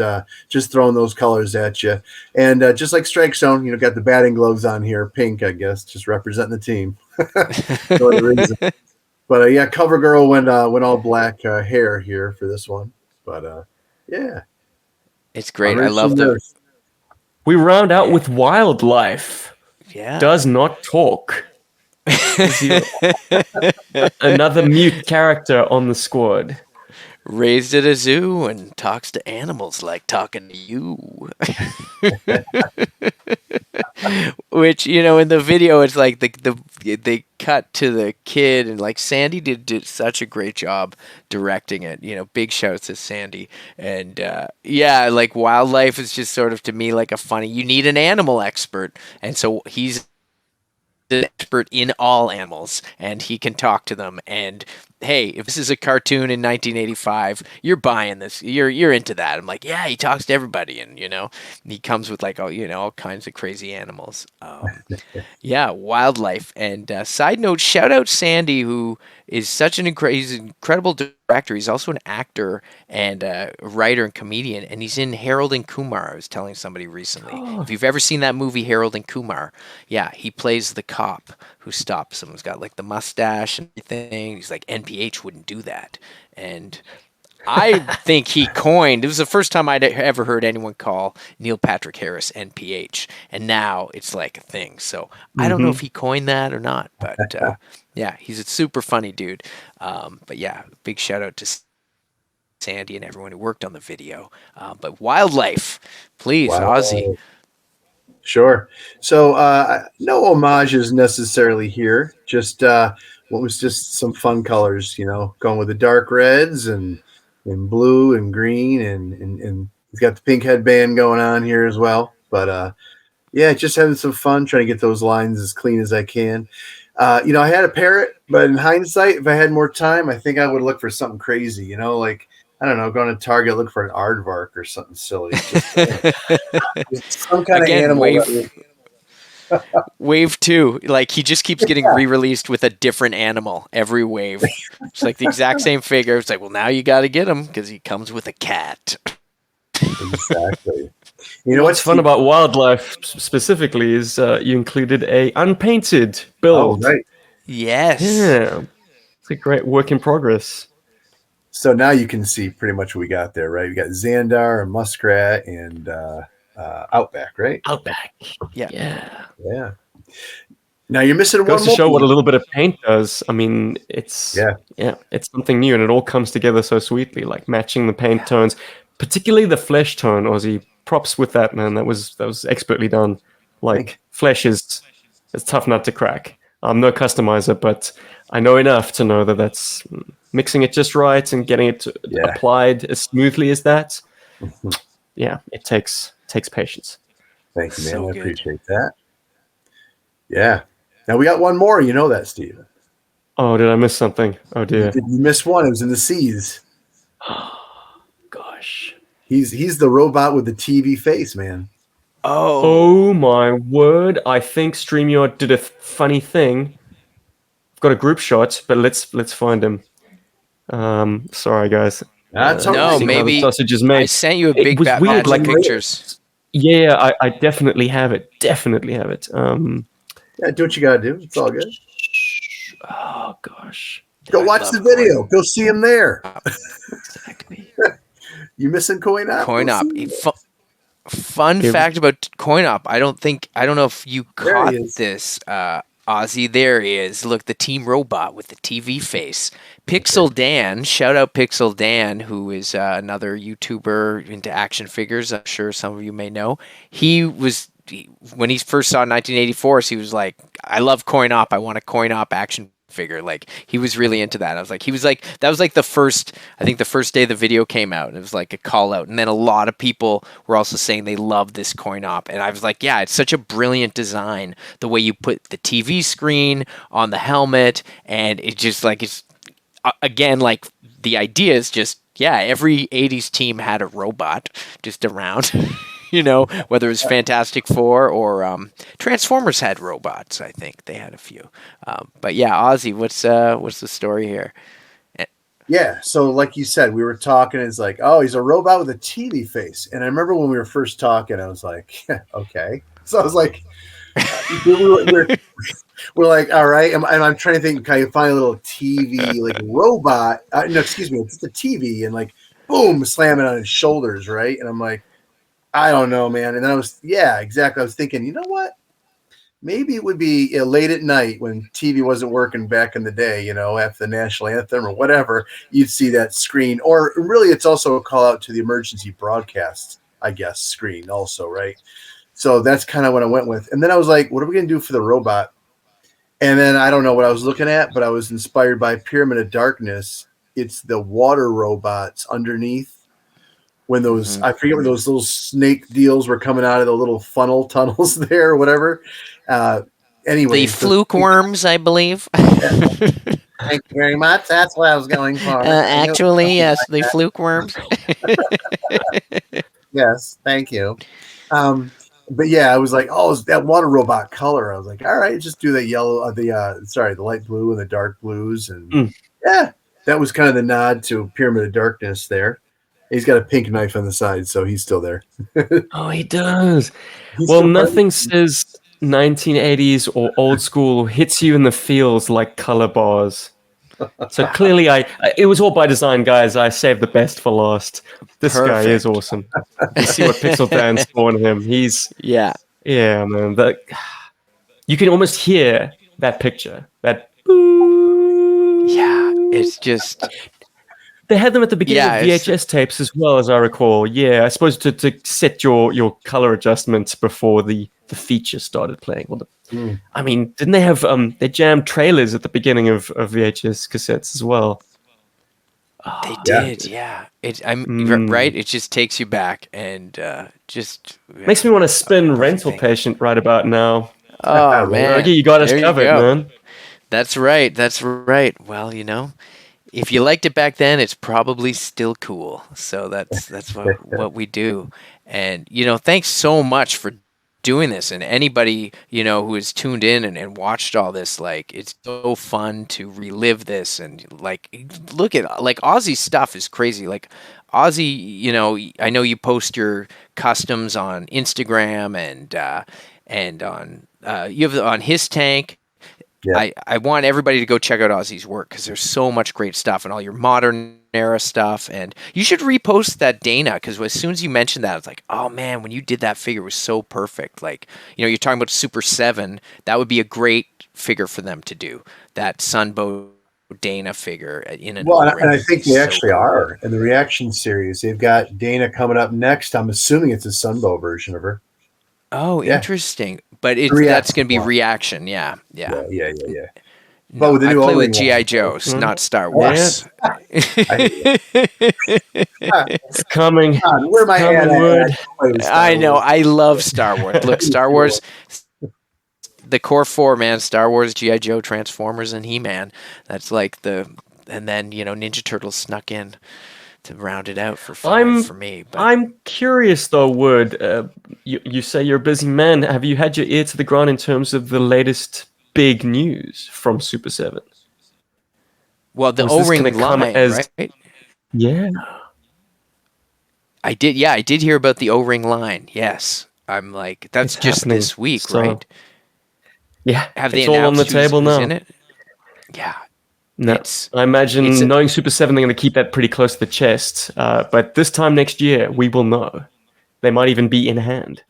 throwing those colors at you, and just like Strike Zone, got the batting gloves on here, pink, I guess, just representing the team. No other reason. But yeah, Cover Girl went all black hair here for this one. But yeah, It's great. I unregistered love the nurse. We round out with Wildlife. yeah. Does not talk. Another mute character on the squad. Raised at a zoo and talks to animals like talking to you. Which in the video it's like they cut to the kid, and like Sandy did such a great job directing it. Big shouts to Sandy. And yeah, like Wildlife is just sort of to me like a funny. You need an animal expert, and so he's an expert in all animals, and he can talk to them. And hey, if this is a cartoon in 1985, you're buying this. You're into that. I'm like, yeah, he talks to everybody, and he comes with like all kinds of crazy animals. Yeah, Wildlife. And side note, shout out Sandy, who is such he's an incredible director. He's also an actor and a writer and comedian, and he's in Harold and Kumar. I was telling somebody recently. Oh, If you've ever seen that movie, Harold and Kumar, yeah, he plays the cop who stops him. He's got like the mustache and everything. He's like, NPH wouldn't do that. And I think he coined. It was the first time I'd ever heard anyone call Neil Patrick Harris NPH, and now it's like a thing. So I don't know if he coined that or not, but yeah, he's a super funny dude. But yeah, big shout out to Sandy and everyone who worked on the video. But wildlife, please, Wow. Ozzie. Sure. So no homages necessarily here. Just what was just some fun colors, going with the dark reds and blue and green and he's got the pink headband going on here as well. But yeah, just having some fun trying to get those lines as clean as I can. I had a parrot, but in hindsight, if I had more time, I think I would look for something crazy, like, I don't know, going to Target, look for an aardvark or something silly. Just some kind Again, of animal. Wave 2, like he just keeps getting re-released with a different animal every wave. It's like the exact same figure. It's like, well, now you got to get him because he comes with a cat. Exactly. What's fun about wildlife specifically is you included a unpainted build. Oh, right. Yes. Yeah. It's a great work in progress. So now you can see pretty much what we got there, right? We got Xandar and Muskrat and Outback, right? Outback. Yeah. Yeah. Now you're missing one more. Goes to show what a little bit of paint does. I mean, it's it's something new, and it all comes together so sweetly, like matching the paint tones, particularly the flesh tone. Ozzie, props with that, man. That was expertly done. Like flesh is a tough nut to crack. I'm no customizer, but I know enough to know that that's mixing it just right and getting it applied as smoothly as that. Yeah, it takes patience. Thank you, man. So I good. appreciate that. Yeah. Now we got one more. You know that, Steve. Oh, did I miss something? Oh dear. You missed one. It was in the Seas. Gosh. He's the robot with the TV face, man. Oh my word! I think StreamYard did a funny thing. I've got a group shot, but let's find him. Sorry guys. No, maybe the sausage is made. I sent you a It big was batch weird, of like pictures. Yeah, I definitely have it. Definitely have it. Yeah, do what you gotta do. It's all good. Oh gosh. Go watch the video. Go see him there. Exactly. You missing Coin Op? Coin Op. Fun fact about Coin Op. I don't know if you caught this, Ozzie. There he is. Look, the team robot with the TV face. Pixel Dan, shout out Pixel Dan, who is another YouTuber into action figures. I'm sure some of you may know. When he first saw 1984, he was like, I love Coin Op. I want a Coin Op action figure. Like, he was really into that. That was like the first day the video came out. It was like a call out. And then a lot of people were also saying they love this Coin Op. And I was like, yeah, it's such a brilliant design. The way you put the TV screen on the helmet, and it just like, it's again, like the idea is just, every 80s team had a robot just around. Whether it was Fantastic Four or Transformers had robots. I think they had a few. But yeah, Ozzie, what's the story here? Yeah, so like you said, we were talking. It's like, oh, he's a robot with a TV face. And I remember when we were first talking, I was like, okay. So I was like, we're like, all right. And I'm trying to think, can I find a little TV like robot? No, excuse me, it's the TV, and like, boom, slam it on his shoulders, right? And I'm like, I don't know, man. And then exactly. I was thinking, you know what? Maybe it would be late at night when TV wasn't working back in the day, after the national anthem or whatever, you'd see that screen. Or really, it's also a call out to the emergency broadcast, I guess, screen also, right? So that's kind of what I went with. And then I was like, what are we going to do for the robot? And then I don't know what I was looking at, but I was inspired by Pyramid of Darkness. It's the water robots underneath. When those, I forget when those little snake deals were coming out of the little funnel tunnels there or whatever. Anyway. The fluke worms, I believe. Thank you very much. That's what I was going for. Actually, yes, the fluke worms. Yes, thank you. But yeah, I was like, oh, it's that water robot color. I was like, all right, just do the yellow, the light blue and the dark blues. And yeah, that was kind of the nod to Pyramid of Darkness there. He's got a pink knife on the side, so he's still there. Oh, he does. Nothing says 1980s or old school hits you in the feels like color bars. So clearly, it was all by design, guys. I saved the best for last. This guy is awesome. You see what Pixel Dan's on him. He's yeah, man. You can almost hear that picture. That yeah, it's just. They had them at the beginning Yeah, of VHS tapes as well, as I recall. Yeah, I suppose to set your color adjustments before the feature started playing. Or I mean, didn't they have they jammed trailers at the beginning of VHS cassettes as well? they did. Yeah, right. It just takes you back and just Makes me want to spin perfect Rental thing. Patient right about now. Oh man, Fergie, you got us there you covered, go. man. That's right. That's right. Well, if you liked it back then, it's probably still cool. So that's what we do. And thanks so much for doing this. And anybody who has tuned in and watched all this, like it's so fun to relive this and like look at like Ozzie's stuff is crazy. Like Ozzie, I know you post your customs on Instagram and on you have on his tank. Yeah. I want everybody to go check out Ozzie's work because there's so much great stuff and all your modern era stuff. And you should repost that Dana because as soon as you mentioned that, it's like, oh man, when you did that figure, it was so perfect. Like, you're talking about Super 7. That would be a great figure for them to do. That Sunbow Dana figure in an Well, O-ring and I would think be they so actually cool. are in the reaction series. They've got Dana coming up next. I'm assuming it's a Sunbow version of her. Oh, Yeah. interesting. But that's reaction going to be one. reaction. Yeah. Yeah. No, But with the I new play with O-ring GI line, Joes, not Star Yeah. Wars. It's coming. God, where my Coming hand word. at? I know. I love Star Wars. Look, Star Wars, the core four, man. Star Wars, GI Joe, Transformers, and He-Man. That's like and then Ninja Turtles snuck in to round it out for 5 for me. But I'm curious though, Word. You say you're a busy man. Have you had your ear to the ground in terms of the latest big news from Super 7? well, the Or is this O-ring gonna come line, as- right? Yeah. I did. Yeah, I did hear about the O-ring line. Yes, I'm like that's It's just happening. this week, So, right? Yeah. Have they it's all on the announced table who's now. in it? Yeah. No. I imagine knowing Super 7, they're going to keep that pretty close to the chest. But this time next year, we will know. They might even be in hand.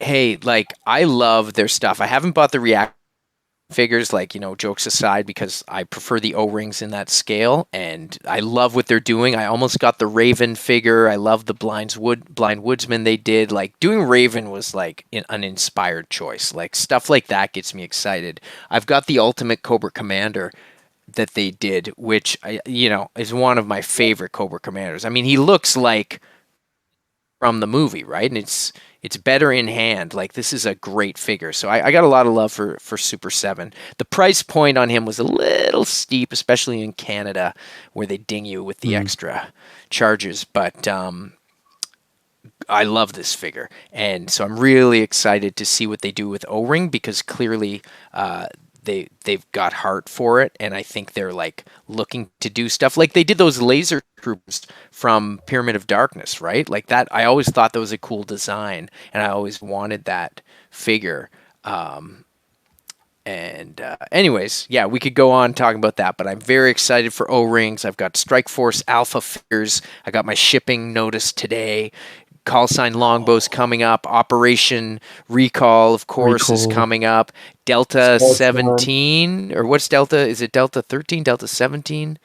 Hey, like I love their stuff. I haven't bought the React figures, like, jokes aside, because I prefer the O-rings in that scale, and I love what they're doing. I almost got the Raven figure. I love the Blind Woodsman they did. Like, doing Raven was like an inspired choice. Like, stuff like that gets me excited. I've got the Ultimate Cobra Commander that they did, which is one of my favorite Cobra Commanders. I mean, he looks like from the movie, right? And it's better in hand. Like, this is a great figure. So I got a lot of love for Super 7. The price point on him was a little steep, especially in Canada, where they ding you with the extra charges. But I love this figure. And so I'm really excited to see what they do with O-ring, because clearly they've got heart for it, and I think they're like looking to do stuff like they did those laser troops from Pyramid of Darkness, right? Like that. I always thought that was a cool design, and I always wanted that figure. Anyways, yeah, we could go on talking about that, but I'm very excited for O-rings. I've got Strike Force Alpha figures. I got my shipping notice today. Call Sign Longbow's coming up. Operation Recall, of course, is coming up. Delta 17, or what's Delta? Is it Delta 13? Delta 17?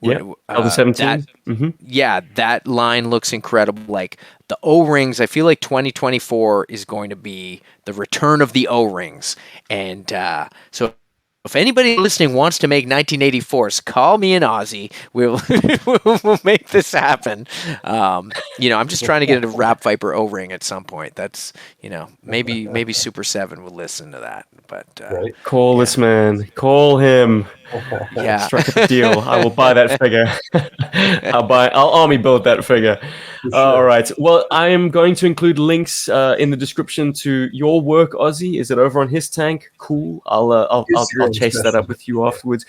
Yeah, Delta 17. Yeah, that line looks incredible. Like the O-rings, I feel like 2024 is going to be the return of the O-rings. And so if anybody listening wants to make 1984s, call me and Ozzie. We'll make this happen. I'm just trying to get a Rap Viper O-ring at some point. That's maybe Super 7 will listen to that. But Call this man. Call him. Yeah, Strike up a deal. I will buy that figure. I'll army build that figure. Sure. All right. Well, I am going to include links in the description to your work, Ozzie. Is it over on his tank? Cool. I'll chase that up with you afterwards.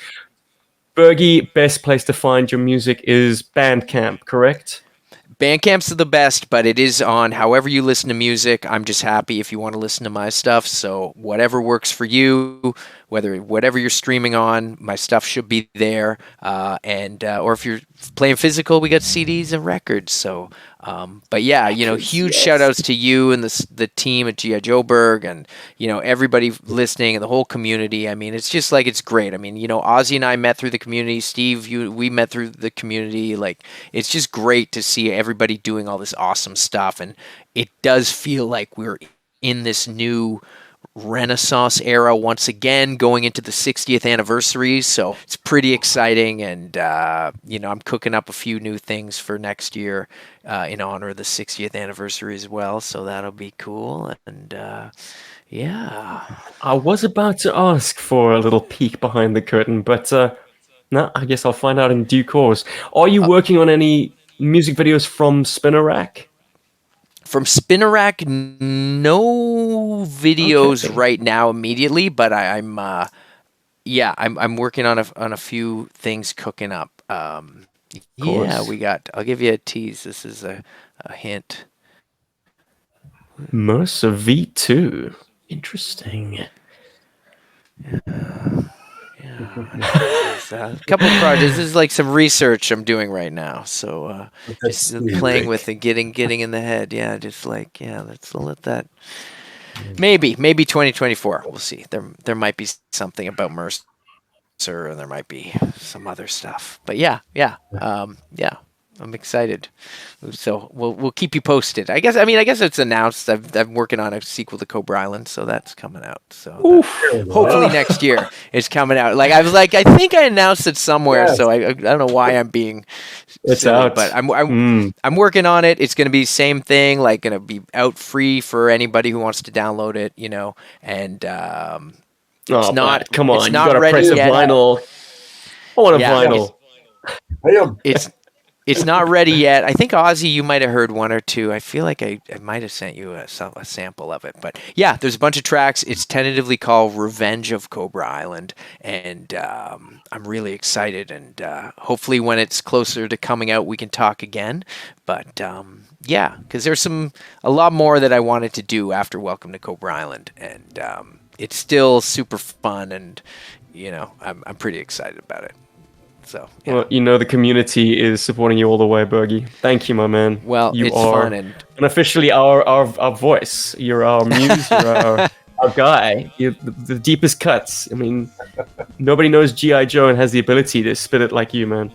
Bergie, best place to find your music is Bandcamp, correct? Bandcamp's the best, but it is on however you listen to music. I'm just happy if you want to listen to my stuff. So whatever works for you, whatever you're streaming on, my stuff should be there. Or if you're playing physical, we got CDs and records. So, but yeah, huge shout outs to you and the team at GI Joburg, and everybody listening and the whole community. I mean, it's just like, it's great. I mean, Ozzie and I met through the community. Steve, we met through the community. Like, it's just great to see everybody doing all this awesome stuff, and it does feel like we're in this new Renaissance era once again, going into the 60th anniversary. So it's pretty exciting, and I'm cooking up a few new things for next year in honor of the 60th anniversary as well. So that'll be cool. And yeah, I was about to ask for a little peek behind the curtain, but no, I guess I'll find out in due course. Are you working on any music videos from Spinner Rack? From Spinner Rack, no videos right now immediately, but I'm working on a few things cooking up. I'll give you a tease. This is a hint. Mercer V2. Interesting. A couple of projects. This is like some research I'm doing right now. So just playing with it, getting in the head. Yeah, just like, let's let that. Maybe 2024. We'll see. There might be something about Mercer, and there might be some other stuff. But yeah. I'm excited. So we'll keep you posted. I guess it's announced. I'm working on a sequel to Cobra Island, so that's coming out. So hopefully next year it's coming out. Like, I was like, I think I announced it somewhere, so I don't know why I'm being silly, out. but I'm working on it. It's going to be same thing, like, going to be out free for anybody who wants to download it, and it's not. Come on, it's you not got to ready press a yet. vinyl. I want a vinyl. It's not ready yet. I think, Ozzie, you might have heard one or two. I feel like I might have sent you a sample of it. But yeah, there's a bunch of tracks. It's tentatively called Revenge of Cobra Island. And I'm really excited. And hopefully when it's closer to coming out, we can talk again. But because there's a lot more that I wanted to do after Welcome to Cobra Island. And it's still super fun. And, I'm pretty excited about it. So, Well, the community is supporting you all the way, Bergie. Thank you, my man. Well, you it's are fun and unofficially our voice. You're our muse. You're our guy. You're the deepest cuts. I mean, nobody knows GI Joe and has the ability to spit it like you, man.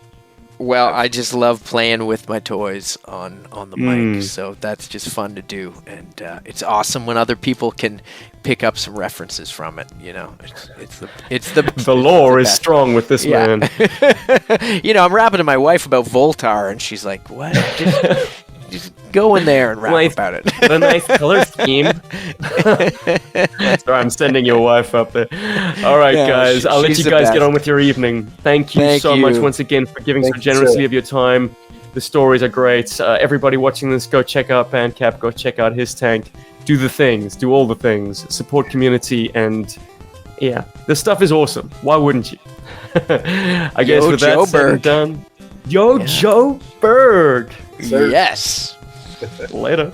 Well, I just love playing with my toys on the mic, so that's just fun to do, and it's awesome when other people can pick up some references from it. The lore is strong with this man. I'm rapping to my wife about Voltar, and she's like, "What? Just go in there and rap about it." What a nice color scheme. Sorry, I'm sending your wife up there. All right, guys. I'll let you guys get on with your evening. Thank you so much once again for giving so generously of your time. The stories are great. Everybody watching this, go check out Bandcap. Go check out his tank. Do the things. Do all the things. Support community. And yeah, this stuff is awesome. Why wouldn't you? I guess with that said and done. Joburg. Yes. Later.